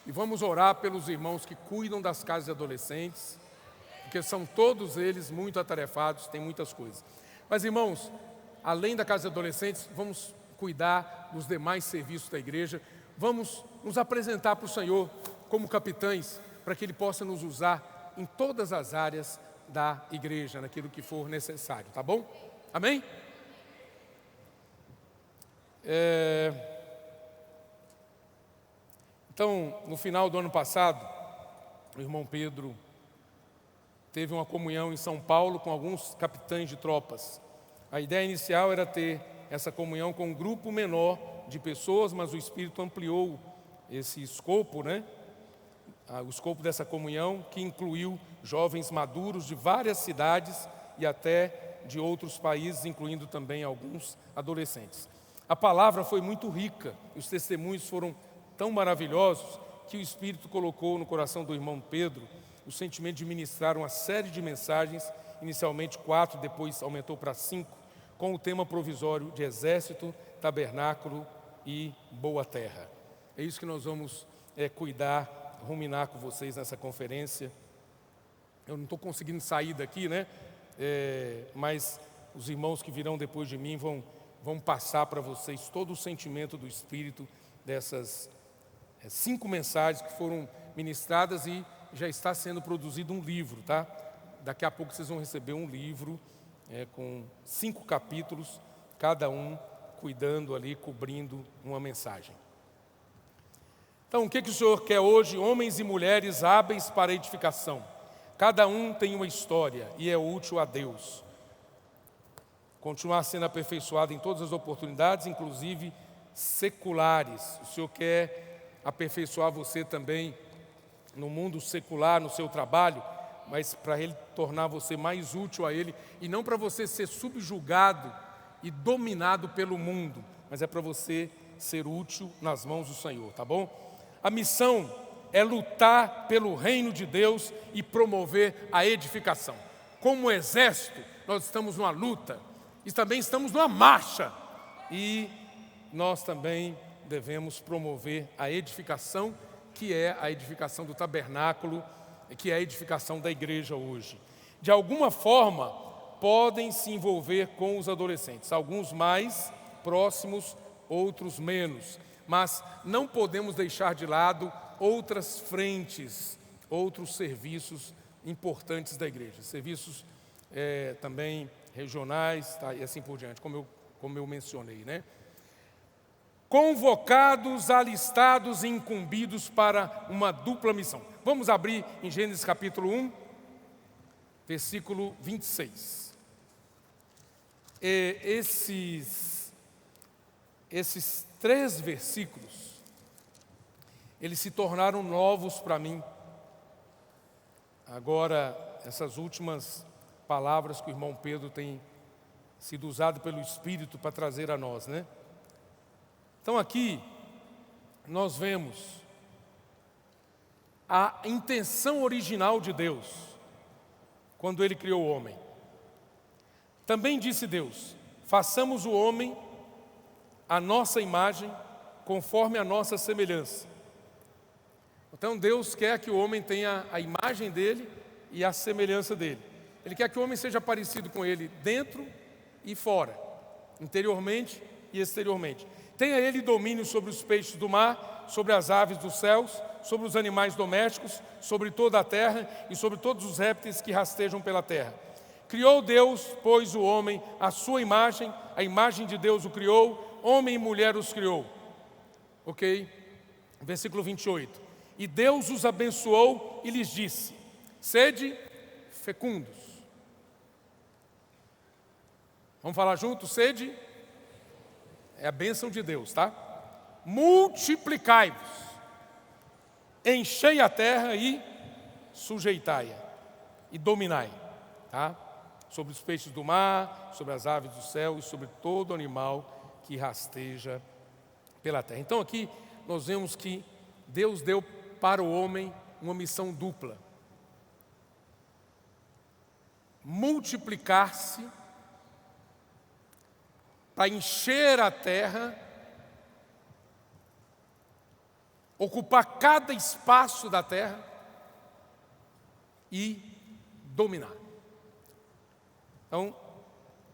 E vamos orar pelos irmãos que cuidam das casas de adolescentes, porque são todos eles muito atarefados, tem muitas coisas. Mas, irmãos, além da casa de adolescentes, vamos cuidar dos demais serviços da igreja. Vamos nos apresentar para o Senhor como capitães, para que Ele possa nos usar em todas as áreas da igreja, naquilo que for necessário, tá bom? Amém? Então, no final do ano passado, o irmão Pedro teve uma comunhão em São Paulo com alguns capitães de tropas. A ideia inicial era ter essa comunhão com um grupo menor de pessoas, mas o Espírito ampliou esse escopo, né? O escopo dessa comunhão, que incluiu jovens maduros de várias cidades e até de outros países, incluindo também alguns adolescentes. A palavra foi muito rica, e os testemunhos foram tão maravilhosos que o Espírito colocou no coração do irmão Pedro o sentimento de ministrar uma série de mensagens, inicialmente 4, depois aumentou para 5, com o tema provisório de exército, tabernáculo e boa terra. É isso que nós vamos cuidar, ruminar com vocês nessa conferência. Eu não estou conseguindo sair daqui, né? Mas os irmãos que virão depois de mim vão passar para vocês todo o sentimento do Espírito dessas 5 mensagens que foram ministradas e já está sendo produzido um livro, tá? Daqui a pouco vocês vão receber um livro com 5 capítulos, cada um cuidando ali, cobrindo uma mensagem. Então, o que o Senhor quer hoje? Homens e mulheres hábeis para edificação. Cada um tem uma história e é útil a Deus. Continuar sendo aperfeiçoado em todas as oportunidades, inclusive seculares. O Senhor quer aperfeiçoar você também no mundo secular, no seu trabalho, mas para Ele tornar você mais útil a Ele, e não para você ser subjugado e dominado pelo mundo, mas é para você ser útil nas mãos do Senhor, tá bom? A missão é lutar pelo reino de Deus e promover a edificação. Como exército, nós estamos numa luta e também estamos numa marcha, e nós também devemos promover a edificação, que é a edificação do tabernáculo, que é a edificação da igreja hoje. De alguma forma, podem se envolver com os adolescentes, alguns mais próximos, outros menos, mas não podemos deixar de lado outras frentes, outros serviços importantes da igreja, serviços também regionais, tá? E assim por diante, como eu mencionei, né? Convocados, alistados e incumbidos para uma dupla missão. Vamos abrir em Gênesis capítulo 1, versículo 26. Esses 3 versículos, eles se tornaram novos para mim. Agora, essas últimas palavras que o irmão Pedro tem sido usado pelo Espírito para trazer a nós, né? Então aqui, nós vemos a intenção original de Deus, quando Ele criou o homem. Também disse Deus: façamos o homem à nossa imagem, conforme a nossa semelhança. Então Deus quer que o homem tenha a imagem dele e a semelhança dele. Ele quer que o homem seja parecido com ele dentro e fora, interiormente e exteriormente. Tenha ele domínio sobre os peixes do mar, sobre as aves dos céus, sobre os animais domésticos, sobre toda a terra e sobre todos os répteis que rastejam pela terra. Criou Deus, pois, o homem à sua imagem, a imagem de Deus o criou, homem e mulher os criou. Ok? Versículo 28. E Deus os abençoou e lhes disse: sede fecundos. Vamos falar junto? Sede é a bênção de Deus, tá? Multiplicai-vos, enchei a terra e sujeitai-a, e dominai, tá? Sobre os peixes do mar, sobre as aves do céu e sobre todo animal que rasteja pela terra. Então aqui nós vemos que Deus deu para o homem uma missão dupla: multiplicar-se para encher a terra, ocupar cada espaço da terra e dominar. Então,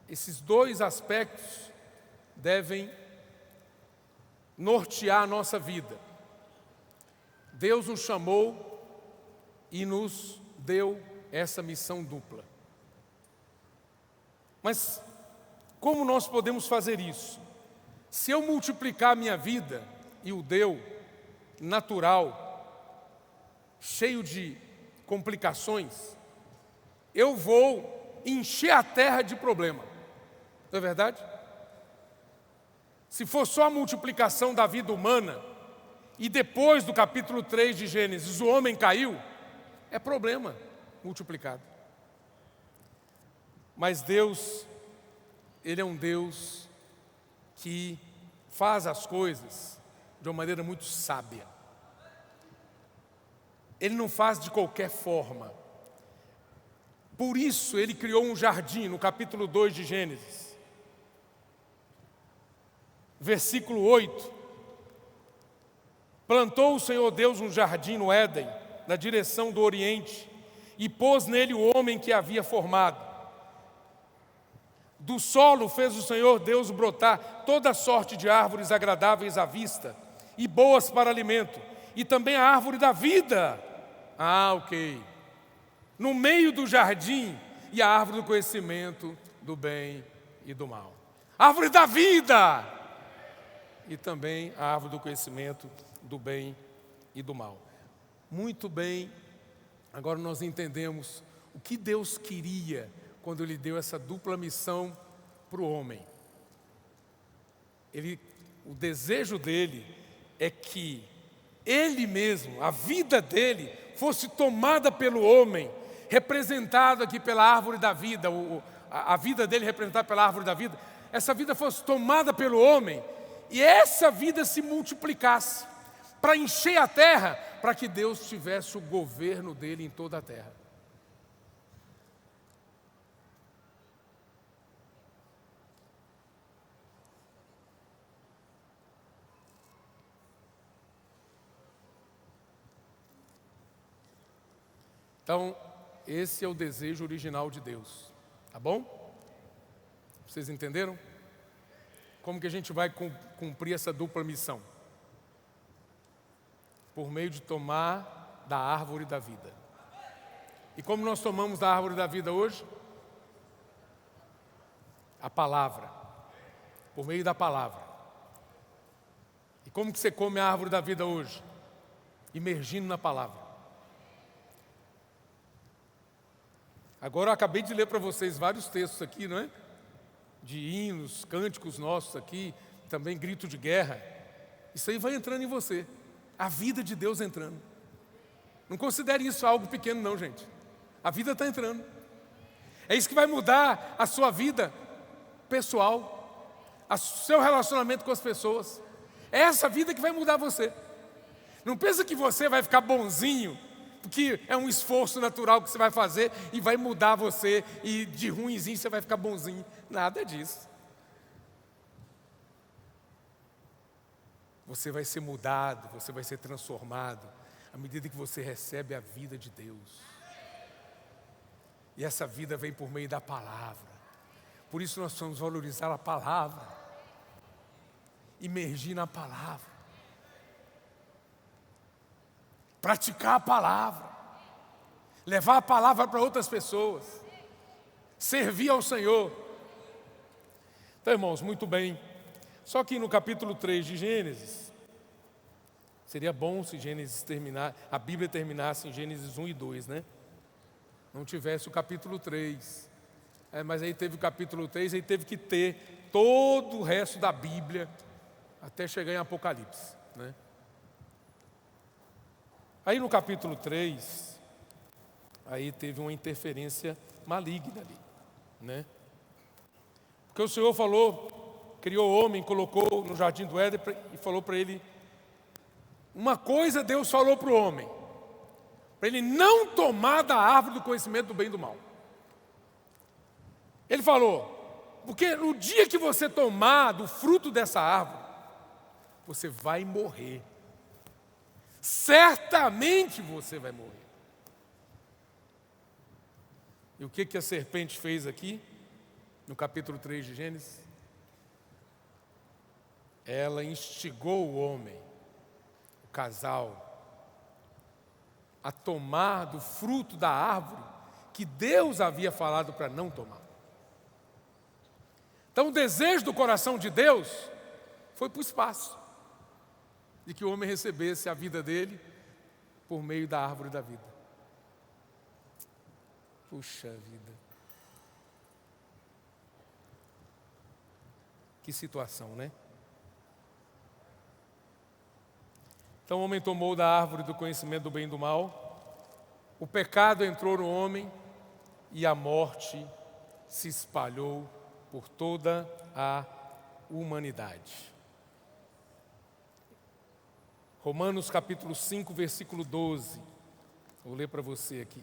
esses 2 aspectos devem nortear a nossa vida. Deus nos chamou e nos deu essa missão dupla. Mas como nós podemos fazer isso? Se eu multiplicar a minha vida e o deu natural, cheio de complicações, eu vou encher a terra de problema. Não é verdade? Se for só a multiplicação da vida humana, e depois do capítulo 3 de Gênesis o homem caiu, é problema multiplicado. Mas Deus, Ele é um Deus que faz as coisas de uma maneira muito sábia. Ele não faz de qualquer forma. Por isso Ele criou um jardim no capítulo 2 de Gênesis. Versículo 8. Plantou o Senhor Deus um jardim no Éden, na direção do Oriente, e pôs nele o homem que havia formado. Do solo fez o Senhor Deus brotar toda sorte de árvores agradáveis à vista e boas para alimento, e também a árvore da vida. Ok. No meio do jardim, e a árvore do conhecimento do bem e do mal. Árvore da vida! E também a árvore do conhecimento do bem e do mal. Muito bem, agora nós entendemos o que Deus queria quando Ele deu essa dupla missão para o homem. O desejo dele é que ele mesmo, a vida dele, fosse tomada pelo homem, representado aqui pela árvore da vida, a vida dele representada pela árvore da vida, essa vida fosse tomada pelo homem, e essa vida se multiplicasse, para encher a terra, para que Deus tivesse o governo dele em toda a terra. Então, esse é o desejo original de Deus, tá bom? Vocês entenderam? Como que a gente vai cumprir essa dupla missão? por meio de tomar da árvore da vida. E como nós tomamos da árvore da vida hoje? A palavra, por meio da palavra. E como que você come a árvore da vida hoje? Imergindo na palavra. Agora eu acabei de ler para vocês vários textos aqui, não é? De hinos, cânticos nossos aqui, também grito de guerra. Isso aí vai entrando em você, a vida de Deus entrando. Não considere isso algo pequeno não, gente. A vida está entrando. É isso que vai mudar a sua vida pessoal, o seu relacionamento com as pessoas. É essa vida que vai mudar você. Não pensa que você vai ficar bonzinho, porque é um esforço natural que você vai fazer e vai mudar você, e de ruinzinho você vai ficar bonzinho. Nada disso. Você vai ser mudado, você vai ser transformado, à medida que você recebe a vida de Deus. E essa vida vem por meio da palavra. Por isso nós vamos valorizar a palavra, imergir na palavra, praticar a palavra, levar a palavra para outras pessoas, servir ao Senhor. Então, irmãos, muito bem. Só que no capítulo 3 de Gênesis, seria bom se a Bíblia terminasse em Gênesis 1 e 2, né? Não tivesse o capítulo 3. Mas aí teve o capítulo 3, aí teve que ter todo o resto da Bíblia até chegar em Apocalipse, né? Aí no capítulo 3, aí teve uma interferência maligna ali, né? Porque o Senhor falou, criou o homem, colocou no jardim do Éden e falou para ele, uma coisa Deus falou para o homem, para ele não tomar da árvore do conhecimento do bem e do mal. Ele falou, porque no dia que você tomar do fruto dessa árvore, você vai morrer. Certamente você vai morrer. E o que a serpente fez aqui, no capítulo 3 de Gênesis? Ela instigou o homem, o casal, a tomar do fruto da árvore que Deus havia falado para não tomar. Então o desejo do coração de Deus foi para o espaço, de que o homem recebesse a vida dele por meio da árvore da vida. Puxa vida. Que situação, né? Então o homem tomou da árvore do conhecimento do bem e do mal, o pecado entrou no homem e a morte se espalhou por toda a humanidade. Romanos capítulo 5, versículo 12. Vou ler para você aqui.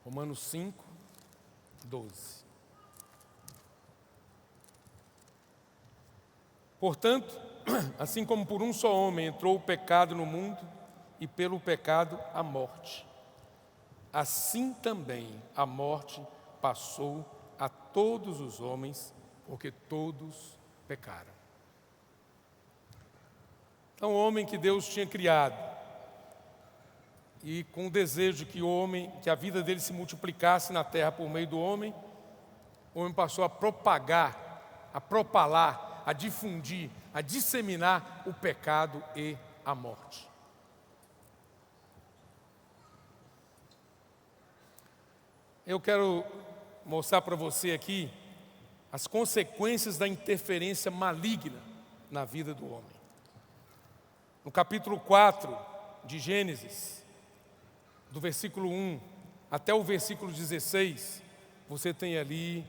Romanos 5, 12. Portanto, assim como por um só homem entrou o pecado no mundo, e pelo pecado a morte, assim também a morte passou a todos os homens, porque todos pecaram. Então o homem que Deus tinha criado, e com o desejo que a vida dele se multiplicasse na terra por meio do homem, o homem passou a propagar, a propalar, a difundir, a disseminar o pecado e a morte. Eu quero mostrar para você aqui as consequências da interferência maligna na vida do homem. No capítulo 4 de Gênesis, do versículo 1 até o versículo 16, você tem ali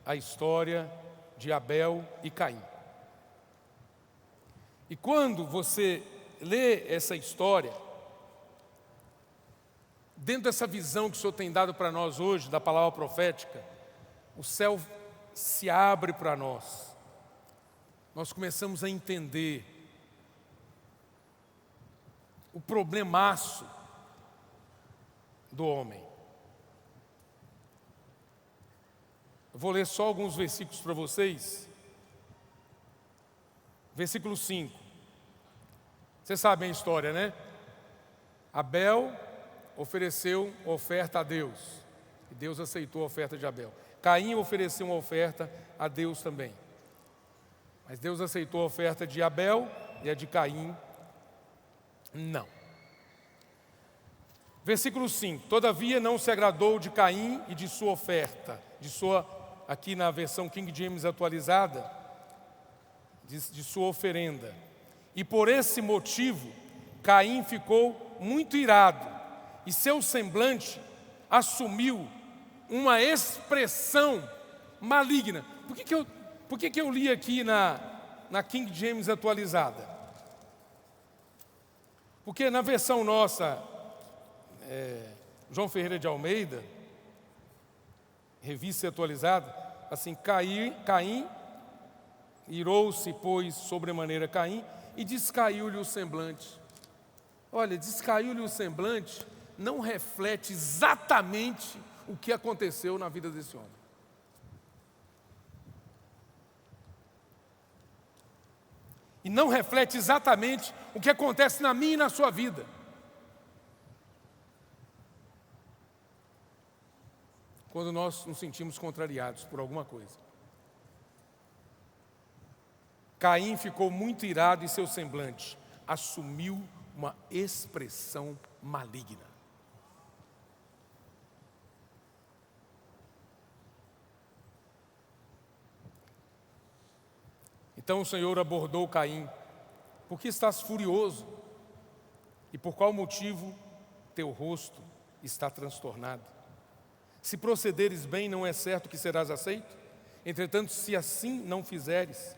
a história de Abel e Caim. E quando você lê essa história, dentro dessa visão que o Senhor tem dado para nós hoje, da palavra profética, o céu se abre para nós. Nós começamos a entender o problemaço do homem. Eu vou ler só alguns versículos para vocês. Versículo 5. Vocês sabem a história, né? Abel ofereceu oferta a Deus, e Deus aceitou a oferta de Abel. Caim ofereceu uma oferta a Deus também, mas Deus aceitou a oferta de Abel e a de Caim não. Versículo 5: todavia não se agradou de Caim e de sua oferta, aqui na versão King James atualizada, de sua oferenda. E por esse motivo, Caim ficou muito irado, e seu semblante assumiu uma expressão maligna. Por que eu li aqui na King James atualizada? Porque na versão nossa, João Ferreira de Almeida, revista atualizada, assim: Caim irou-se, pois, sobremaneira Caim, e descaiu-lhe o semblante. Olha, descaiu-lhe o semblante não reflete exatamente o que aconteceu na vida desse homem. E não reflete exatamente o que acontece na minha e na sua vida. Quando nós nos sentimos contrariados por alguma coisa. Caim ficou muito irado e seu semblante assumiu uma expressão maligna. Então o Senhor abordou Caim: por que estás furioso? E por qual motivo teu rosto está transtornado? Se procederes bem, não é certo que serás aceito? Entretanto, se assim não fizeres,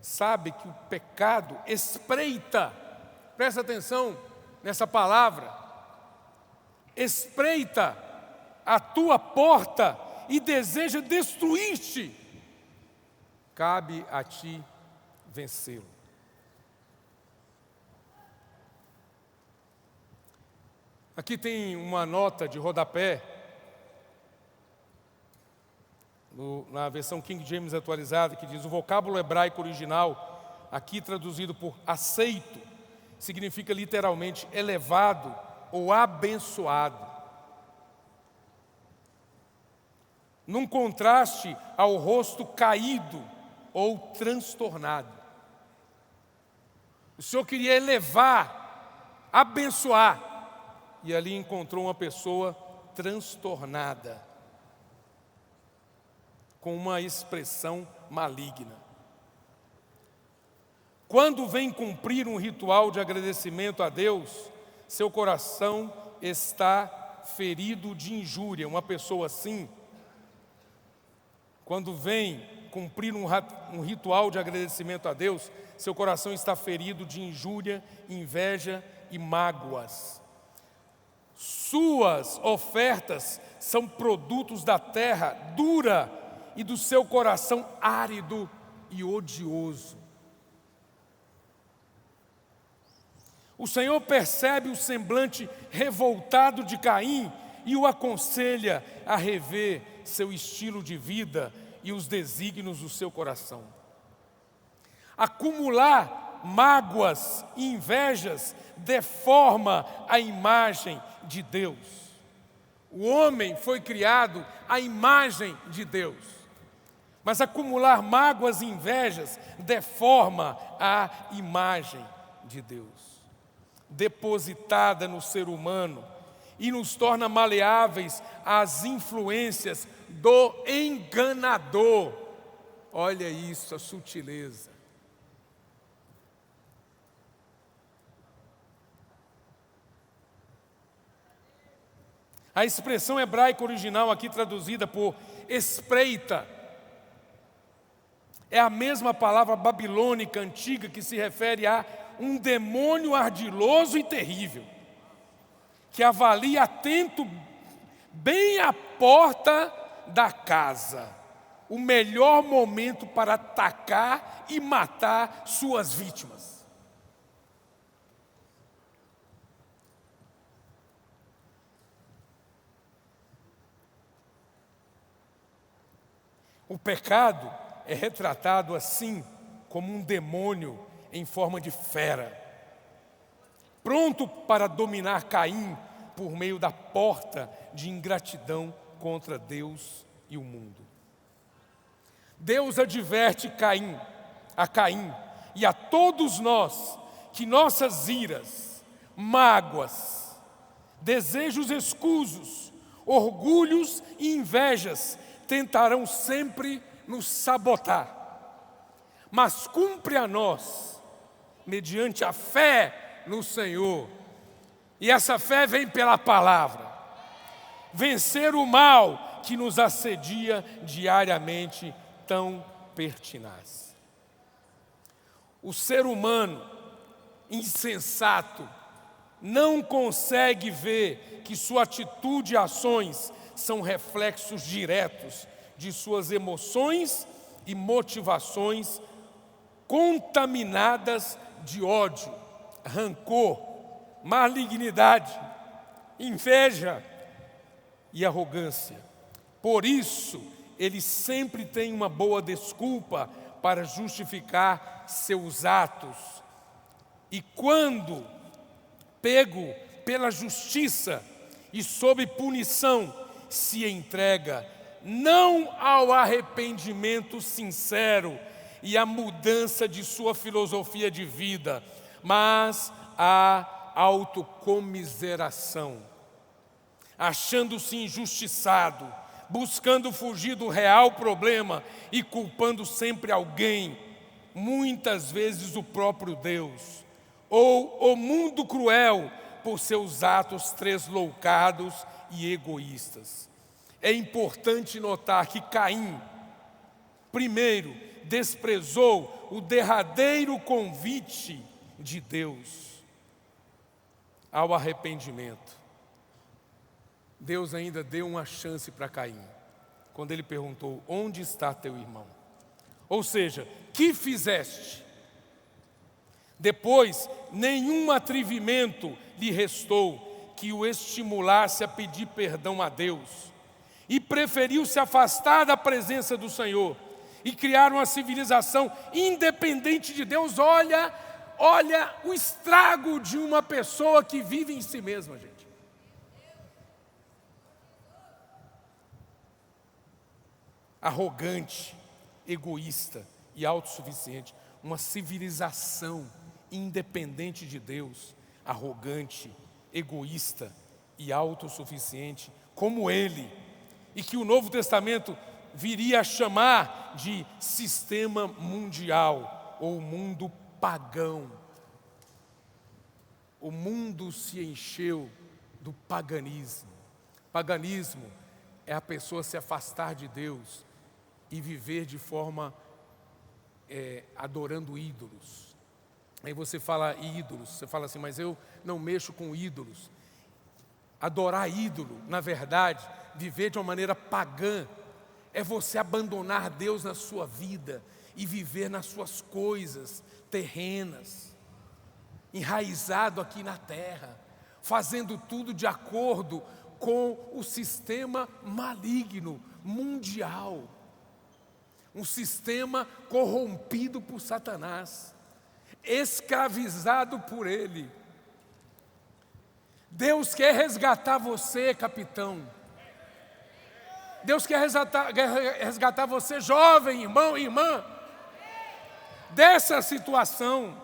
sabe que o pecado espreita, presta atenção nessa palavra, espreita a tua porta e deseja destruir-te. Cabe a ti vencê-lo. Aqui tem uma nota de rodapé, na versão King James atualizada, que diz: o vocábulo hebraico original, aqui traduzido por aceito, significa literalmente elevado ou abençoado. Num contraste ao rosto caído ou transtornado. O Senhor queria elevar, abençoar, e ali encontrou uma pessoa transtornada, com uma expressão maligna. Quando vem cumprir um ritual de agradecimento a Deus, seu coração está ferido de injúria. Uma pessoa assim, quando vem cumprir um ritual de agradecimento a Deus, seu coração está ferido de injúria, inveja e mágoas. Suas ofertas são produtos da terra dura e do seu coração árido e odioso. O Senhor percebe o semblante revoltado de Caim e o aconselha a rever seu estilo de vida e os desígnios do seu coração. Acumular mágoas e invejas deforma a imagem de Deus. O homem foi criado à imagem de Deus, mas acumular mágoas e invejas deforma a imagem de Deus, depositada no ser humano, e nos torna maleáveis às influências do enganador. Olha isso, a sutileza. A expressão hebraica original aqui traduzida por espreita é a mesma palavra babilônica antiga que se refere a um demônio ardiloso e terrível, que avalia atento bem à porta da casa o melhor momento para atacar e matar suas vítimas. O pecado é retratado assim, como um demônio em forma de fera. pronto para dominar Caim por meio da porta de ingratidão contra Deus e o mundo. Deus adverte a Caim e a todos nós que nossas iras, mágoas, desejos escusos, orgulhos e invejas tentarão sempre nos sabotar. Mas cumpre a nós, mediante a fé no Senhor, e essa fé vem pela palavra, vencer o mal que nos assedia diariamente tão pertinaz. O ser humano insensato não consegue ver que sua atitude e ações são reflexos diretos de suas emoções e motivações contaminadas de ódio, rancor, malignidade, inveja e arrogância. Por isso, ele sempre tem uma boa desculpa para justificar seus atos. E quando pego pela justiça e sob punição, se entrega não ao arrependimento sincero e à mudança de sua filosofia de vida, mas à autocomiseração, achando-se injustiçado, buscando fugir do real problema e culpando sempre alguém, muitas vezes o próprio Deus, ou o mundo cruel por seus atos tresloucados e egoístas. É importante notar que Caim, primeiro, desprezou o derradeiro convite de Deus ao arrependimento. Deus ainda deu uma chance para Caim, quando ele perguntou: onde está teu irmão? Ou seja, que fizeste? Depois, nenhum atrevimento lhe restou que o estimulasse a pedir perdão a Deus, e preferiu se afastar da presença do Senhor e criar uma civilização independente de Deus. Olha o estrago de uma pessoa que vive em si mesma, gente. Arrogante, egoísta e autossuficiente. Uma civilização independente de Deus, arrogante, egoísta e autossuficiente, como ele, e que o Novo Testamento viria a chamar de sistema mundial ou mundo pagão. O mundo se encheu do paganismo. Paganismo é a pessoa se afastar de Deus e viver de forma adorando ídolos. Aí você fala ídolos, você fala assim, mas eu não mexo com ídolos. Adorar ídolo, na verdade, viver de uma maneira pagã, é você abandonar Deus na sua vida e viver nas suas coisas terrenas, enraizado aqui na terra, fazendo tudo de acordo com o sistema maligno, mundial. Um sistema corrompido por Satanás, escravizado por ele. Deus quer resgatar você, capitão. Deus quer resgatar você, jovem, irmão e irmã, dessa situação.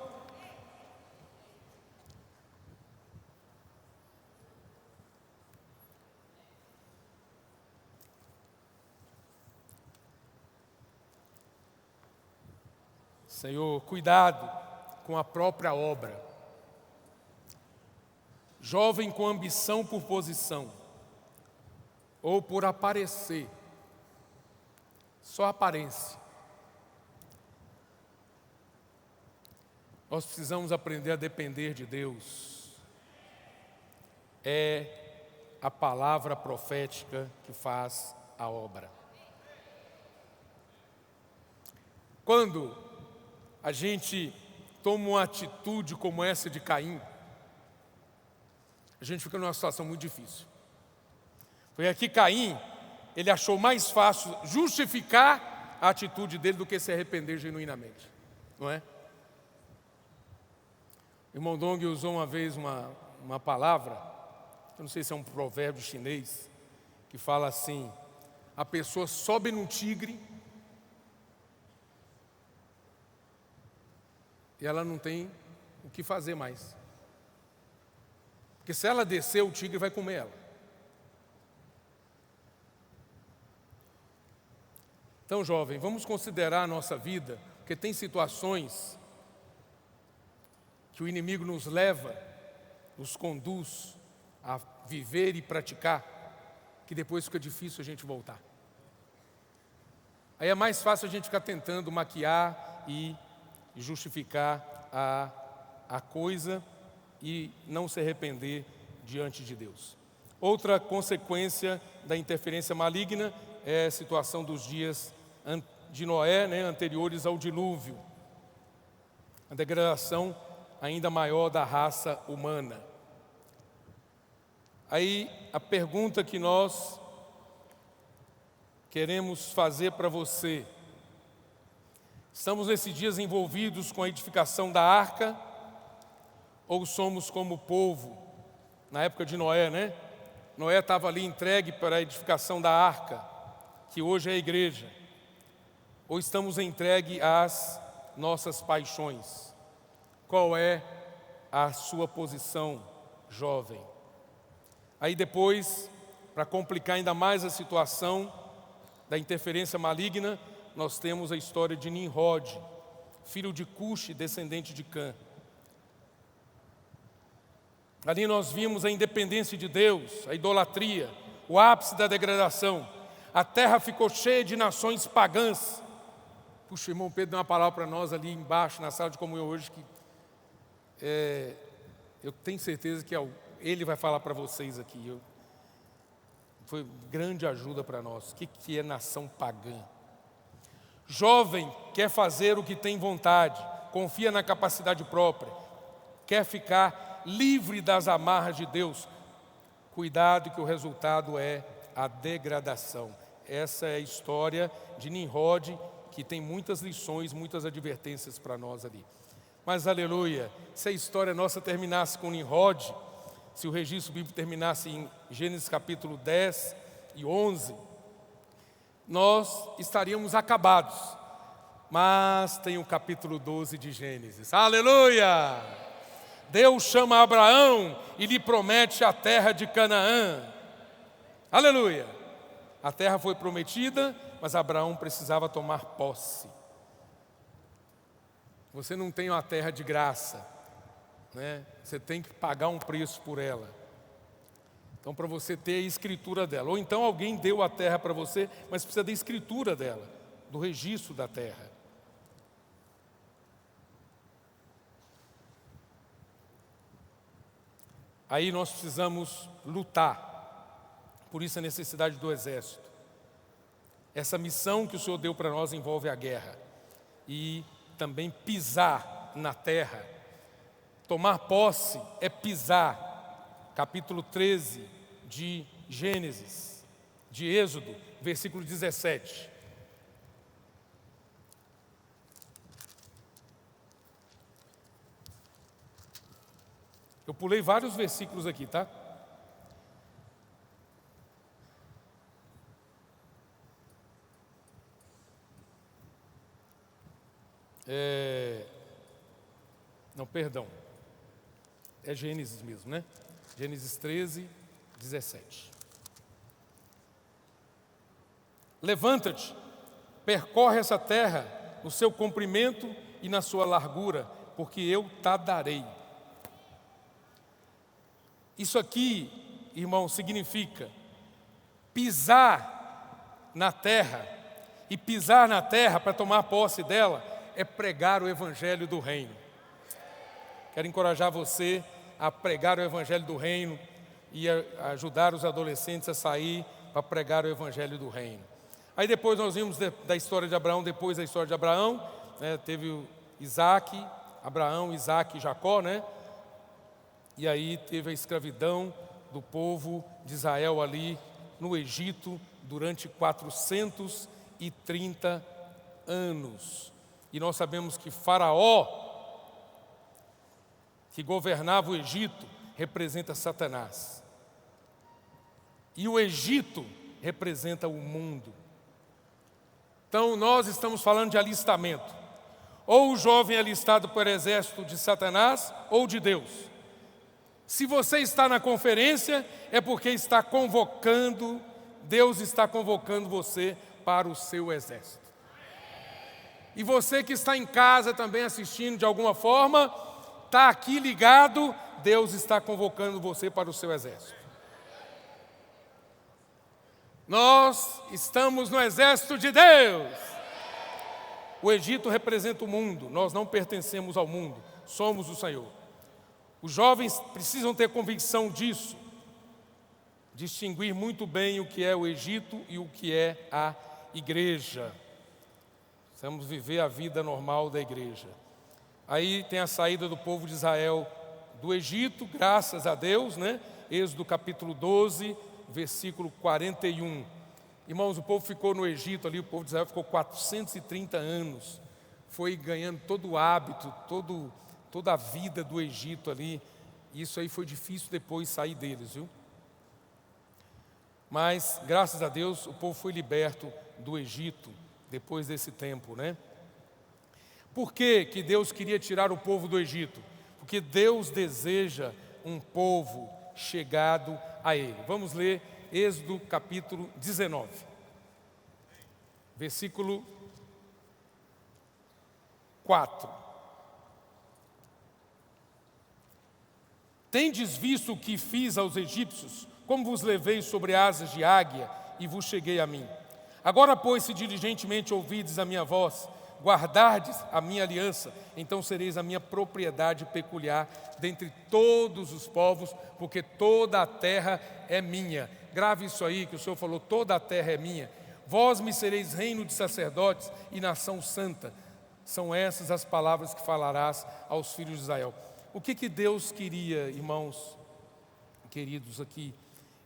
Senhor, cuidado com a própria obra. Jovem com ambição por posição ou por aparecer, só aparência. Nós precisamos aprender a depender de Deus. É a palavra profética que faz a obra. Quando a gente toma uma atitude como essa de Caim, a gente fica numa situação muito difícil. Foi aqui Caim, ele achou mais fácil justificar a atitude dele do que se arrepender genuinamente, não é? O irmão Dong usou uma vez uma palavra, eu não sei se é um provérbio chinês, que fala assim: a pessoa sobe num tigre e ela não tem o que fazer mais. Porque se ela descer, o tigre vai comer ela. Então, jovem, vamos considerar a nossa vida, porque tem situações que o inimigo nos leva, nos conduz a viver e praticar, que depois fica difícil a gente voltar. Aí é mais fácil a gente ficar tentando maquiar e justificar a coisa e não se arrepender diante de Deus. Outra consequência da interferência maligna é a situação dos dias de Noé, anteriores ao dilúvio. A degradação ainda maior da raça humana. Aí a pergunta que nós queremos fazer para você: estamos nesses dias envolvidos com a edificação da arca, ou somos como o povo na época de Noé, Noé estava ali entregue para a edificação da arca, que hoje é a igreja, ou estamos entregue às nossas paixões? Qual é a sua posição, jovem? Aí depois, para complicar ainda mais a situação da interferência maligna, nós temos a história de Nimrod, filho de Cuxi, descendente de Cã. Ali nós vimos a independência de Deus, a idolatria, o ápice da degradação. A terra ficou cheia de nações pagãs. Puxa, o irmão Pedro deu uma palavra para nós ali embaixo, na sala de comunhão hoje, que eu tenho certeza que ele vai falar para vocês aqui. Foi grande ajuda para nós. O que é nação pagã? Jovem quer fazer o que tem vontade, confia na capacidade própria, quer ficar livre das amarras de Deus. Cuidado, que o resultado é a degradação. Essa é a história de Nimrod, que tem muitas lições, muitas advertências para nós ali. Mas, aleluia, se a história nossa terminasse com Nimrod, se o registro bíblico terminasse em Gênesis capítulo 10 e 11, nós estaríamos acabados. Mas tem o capítulo 12 de Gênesis. Aleluia! Deus chama Abraão e lhe promete a terra de Canaã. Aleluia! A terra foi prometida, mas Abraão precisava tomar posse. Você não tem uma terra de graça, Você tem que pagar um preço por ela. Então, para você ter a escritura dela. Ou então alguém deu a terra para você, mas precisa da escritura dela, do registro da terra. Aí nós precisamos lutar. Por isso a necessidade do exército. Essa missão que o Senhor deu para nós envolve a guerra. E também pisar na terra. Tomar posse é pisar. Capítulo 13 de Gênesis, de Êxodo, versículo 17. Eu pulei vários versículos aqui, tá? Não, perdão. É Gênesis mesmo, Gênesis 13, 17. Levanta-te, percorre essa terra no seu comprimento e na sua largura, porque eu te darei. Isso aqui, irmão, significa pisar na terra. E pisar na terra para tomar posse dela é pregar o evangelho do reino. Quero encorajar você a pregar o evangelho do reino e a ajudar os adolescentes a sair para pregar o evangelho do reino. Aí depois nós vimos da história de Abraão, depois da história de Abraão, teve o Isaac, Abraão, Isaac e Jacó, E aí teve a escravidão do povo de Israel ali no Egito durante 430 anos. E nós sabemos que Faraó que governava o Egito, representa Satanás. E o Egito representa o mundo. Então nós estamos falando de alistamento. Ou o jovem é alistado por exército de Satanás ou de Deus. Se você está na conferência, é porque está convocando, Deus está convocando você para o seu exército. E você que está em casa também assistindo de alguma forma, está aqui ligado, Deus está convocando você para o seu exército. Nós estamos no exército de Deus. O Egito representa o mundo, nós não pertencemos ao mundo, somos o Senhor. Os jovens precisam ter convicção disso, distinguir muito bem o que é o Egito e o que é a igreja. Precisamos viver a vida normal da igreja. Aí tem a saída do povo de Israel do Egito, graças a Deus, né? Êxodo capítulo 12, versículo 41. Irmãos, o povo ficou no Egito ali, o povo de Israel ficou 430 anos. Foi ganhando todo o hábito, toda a vida do Egito ali. Isso aí foi difícil depois sair deles, viu? Mas, graças a Deus, o povo foi liberto do Egito depois desse tempo, né? Por que que Deus queria tirar o povo do Egito? Porque Deus deseja um povo chegado a Ele. Vamos ler Êxodo capítulo 19, versículo 4. Tendes visto o que fiz aos egípcios, como vos levei sobre asas de águia e vos cheguei a mim. Agora, pois, se diligentemente ouvides a minha voz, guardardes a minha aliança, então sereis a minha propriedade peculiar dentre todos os povos, porque toda a terra é minha. Grave isso aí, que o Senhor falou, toda a terra é minha. Vós me sereis reino de sacerdotes e nação santa. São essas as palavras que falarás aos filhos de Israel. O que Deus queria, irmãos queridos aqui,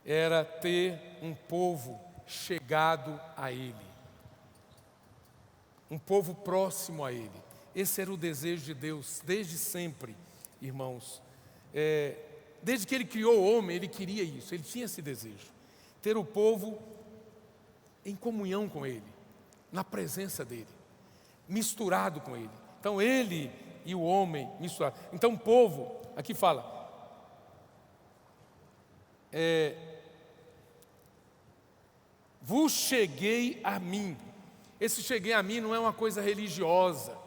era ter um povo chegado a Ele. Um povo próximo a Ele. Esse era o desejo de Deus desde sempre, irmãos. Desde que Ele criou o homem, Ele queria isso, Ele tinha esse desejo. Ter o povo em comunhão com Ele, na presença dEle, misturado com Ele. Então Ele e o homem misturado. Então o povo, aqui fala, vos cheguei a mim. Esse cheguei a mim não é uma coisa religiosa,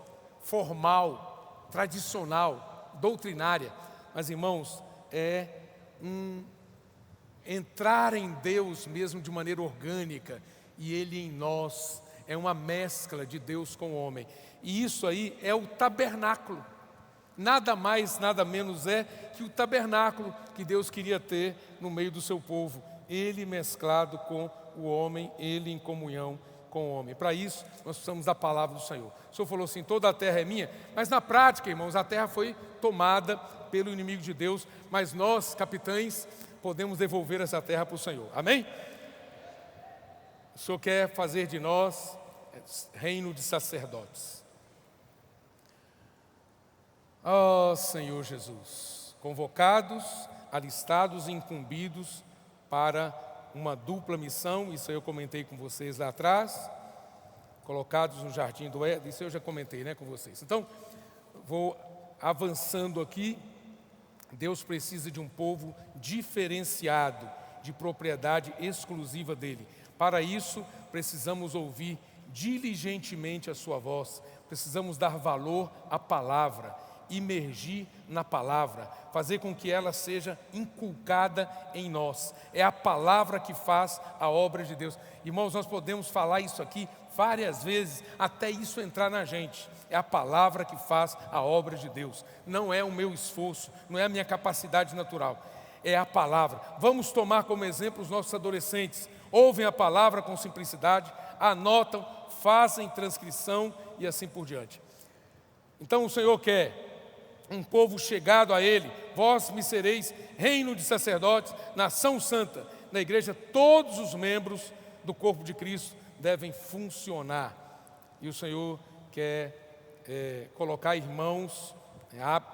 formal, tradicional, doutrinária, mas irmãos, é entrar em Deus mesmo de maneira orgânica, e Ele em nós, é uma mescla de Deus com o homem, e isso aí é o tabernáculo, nada mais, nada menos é que o tabernáculo que Deus queria ter no meio do seu povo, Ele mesclado com o homem, Ele em comunhão com o homem. Para isso, nós precisamos da palavra do Senhor. O Senhor falou assim, toda a terra é minha, mas na prática, irmãos, a terra foi tomada pelo inimigo de Deus, mas nós, capitães, podemos devolver essa terra para o Senhor. Amém? O Senhor quer fazer de nós reino de sacerdotes. Ó Senhor Jesus, convocados, alistados e incumbidos para uma dupla missão, isso eu comentei com vocês lá atrás, colocados no jardim do Éden, isso eu já comentei, né, com vocês. Então, vou avançando aqui. Deus precisa de um povo diferenciado, de propriedade exclusiva dele. Para isso, precisamos ouvir diligentemente a sua voz, precisamos dar valor à palavra, imergir na palavra, fazer com que ela seja inculcada em nós. É a palavra que faz a obra de Deus. Irmãos, nós podemos falar isso aqui várias vezes, até isso entrar na gente. É a palavra que faz a obra de Deus. Não é o meu esforço, não é a minha capacidade natural. É a palavra. Vamos tomar como exemplo os nossos adolescentes. Ouvem a palavra com simplicidade, anotam, fazem transcrição e assim por diante. Então o Senhor quer um povo chegado a Ele. Vós me sereis reino de sacerdotes, nação santa. Na igreja, todos os membros do corpo de Cristo devem funcionar. E o Senhor quer colocar irmãos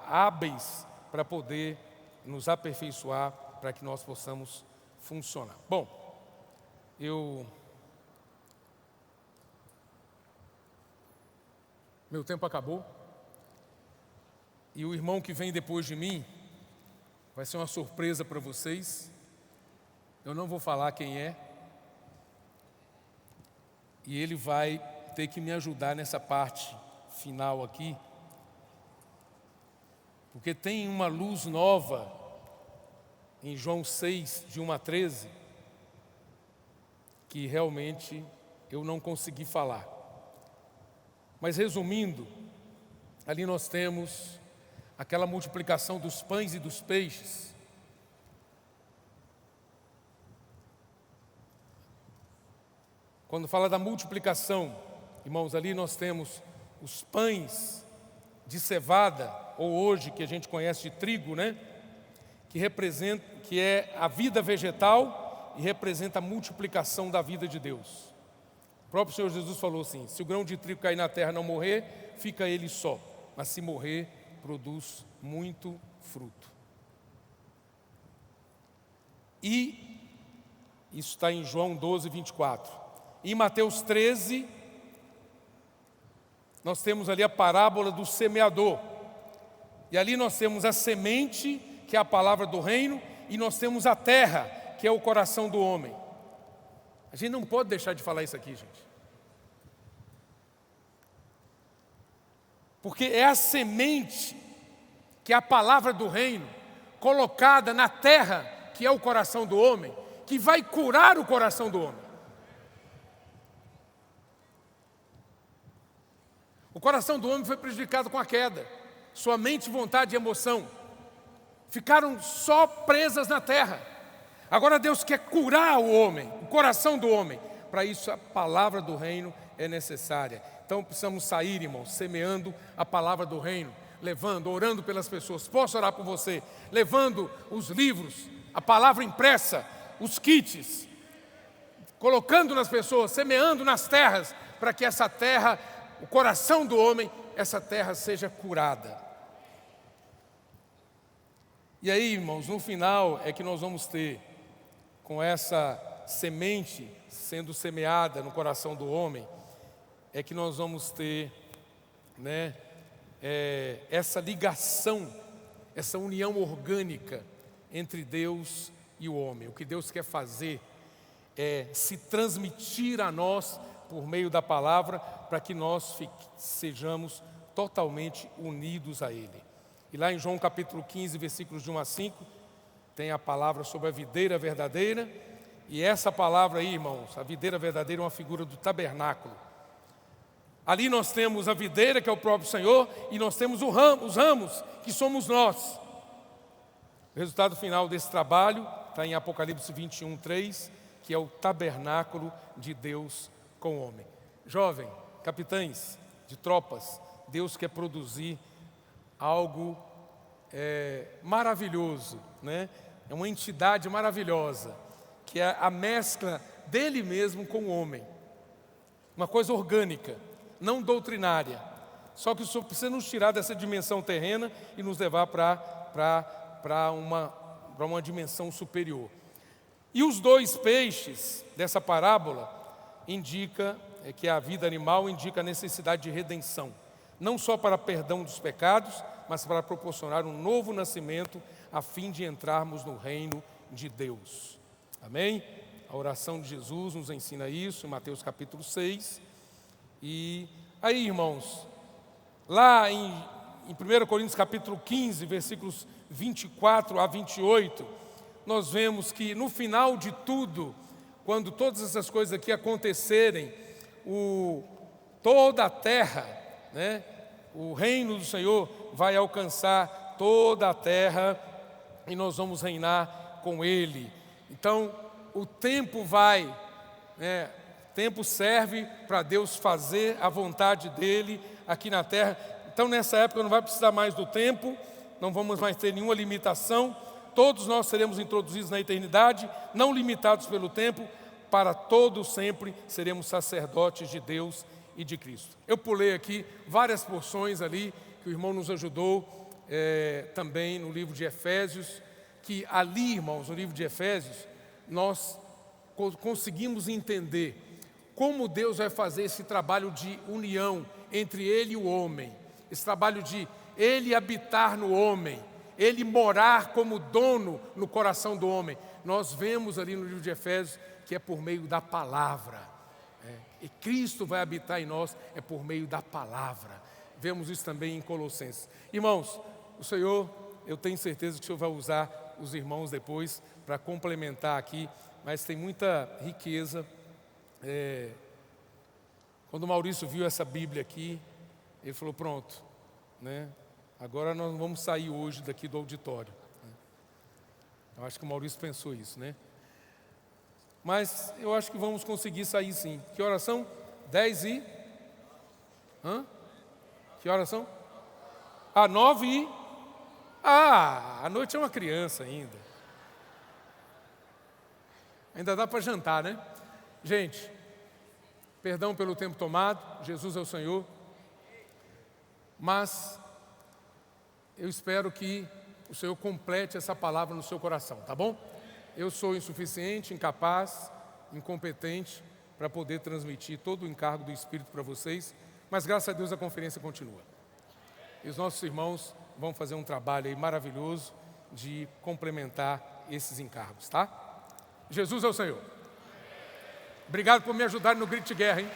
hábeis para poder nos aperfeiçoar, para que nós possamos funcionar. Bom, meu tempo acabou. E o irmão que vem depois de mim vai ser uma surpresa para vocês. Eu não vou falar quem é. E ele vai ter que me ajudar nessa parte final aqui. Porque tem uma luz nova em João 6, de 1 a 13, que realmente eu não consegui falar. Mas resumindo, ali nós temos aquela multiplicação dos pães e dos peixes. Quando fala da multiplicação, irmãos, ali nós temos os pães de cevada, ou hoje que a gente conhece de trigo, né? Que é a vida vegetal e representa a multiplicação da vida de Deus. O próprio Senhor Jesus falou assim: se o grão de trigo cair na terra e não morrer, fica ele só, mas se morrer, produz muito fruto. E isso está em João 12, 24. Em Mateus 13, nós temos ali a parábola do semeador. E ali nós temos a semente, que é a palavra do reino, e nós temos a terra, que é o coração do homem. A gente não pode deixar de falar isso aqui, gente. Porque é a semente, que é a palavra do reino, colocada na terra, que é o coração do homem, que vai curar o coração do homem. O coração do homem foi prejudicado com a queda. Sua mente, vontade e emoção ficaram só presas na terra. Agora Deus quer curar o homem, o coração do homem. Para isso a palavra do reino é necessária. Então precisamos sair, irmãos, semeando a palavra do reino, levando, orando pelas pessoas. Posso orar por você? Levando os livros, a palavra impressa, os kits, colocando nas pessoas, semeando nas terras, para que essa terra, o coração do homem, essa terra seja curada. E aí, irmãos, no final é que nós vamos ter, com essa semente sendo semeada no coração do homem, é que nós vamos ter, essa ligação, essa união orgânica entre Deus e o homem. O que Deus quer fazer é se transmitir a nós por meio da palavra, para que nós sejamos totalmente unidos a Ele. E lá em João capítulo 15, versículos de 1 a 5, tem a palavra sobre a videira verdadeira. E essa palavra aí, irmãos, a videira verdadeira é uma figura do tabernáculo. Ali nós temos a videira, que é o próprio Senhor, e nós temos os ramos, que somos nós. O resultado final desse trabalho está em Apocalipse 21, 3, que é o tabernáculo de Deus com o homem. Jovem, capitães de tropas, Deus quer produzir algo maravilhoso, né? É uma entidade maravilhosa, que é a mescla dele mesmo com o homem. Uma coisa orgânica, não doutrinária. Só que o Senhor precisa nos tirar dessa dimensão terrena e nos levar para uma dimensão superior. E os dois peixes dessa parábola indica que a vida animal indica a necessidade de redenção, não só para perdão dos pecados, mas para proporcionar um novo nascimento, a fim de entrarmos no reino de Deus. Amém? A oração de Jesus nos ensina isso, em Mateus capítulo 6. E aí, irmãos, lá em 1 Coríntios capítulo 15, versículos 24 a 28, nós vemos que no final de tudo, quando todas essas coisas aqui acontecerem, toda a terra, o reino do Senhor vai alcançar toda a terra e nós vamos reinar com Ele. Então, o tempo tempo serve para Deus fazer a vontade dEle aqui na terra. Então, nessa época não vai precisar mais do tempo, não vamos mais ter nenhuma limitação. Todos nós seremos introduzidos na eternidade, não limitados pelo tempo, para todo sempre seremos sacerdotes de Deus e de Cristo. Eu pulei aqui várias porções ali, que o irmão nos ajudou também no livro de Efésios, que ali, irmãos, no livro de Efésios, nós conseguimos entender como Deus vai fazer esse trabalho de união entre Ele e o homem, esse trabalho de Ele habitar no homem, Ele morar como dono no coração do homem. Nós vemos ali no livro de Efésios que é por meio da palavra, e Cristo vai habitar em nós, é por meio da palavra. Vemos isso também em Colossenses. Irmãos, o Senhor, eu tenho certeza que o Senhor vai usar os irmãos depois para complementar aqui, mas tem muita riqueza. Quando o Maurício viu essa Bíblia aqui, ele falou, pronto, né? Agora nós vamos sair hoje daqui do auditório. Eu acho que o Maurício pensou isso, né? Mas eu acho que vamos conseguir sair sim. Que horas são? 10 e... Que horas são? 9 e... a noite é uma criança ainda. Ainda dá para jantar, né? Gente, perdão pelo tempo tomado, Jesus é o Senhor. Mas eu espero que o Senhor complete essa palavra no seu coração, tá bom? Eu sou insuficiente, incapaz, incompetente para poder transmitir todo o encargo do Espírito para vocês, mas graças a Deus a conferência continua. E os nossos irmãos vão fazer um trabalho aí maravilhoso de complementar esses encargos, tá? Jesus é o Senhor. Obrigado por me ajudar no grito de guerra, hein?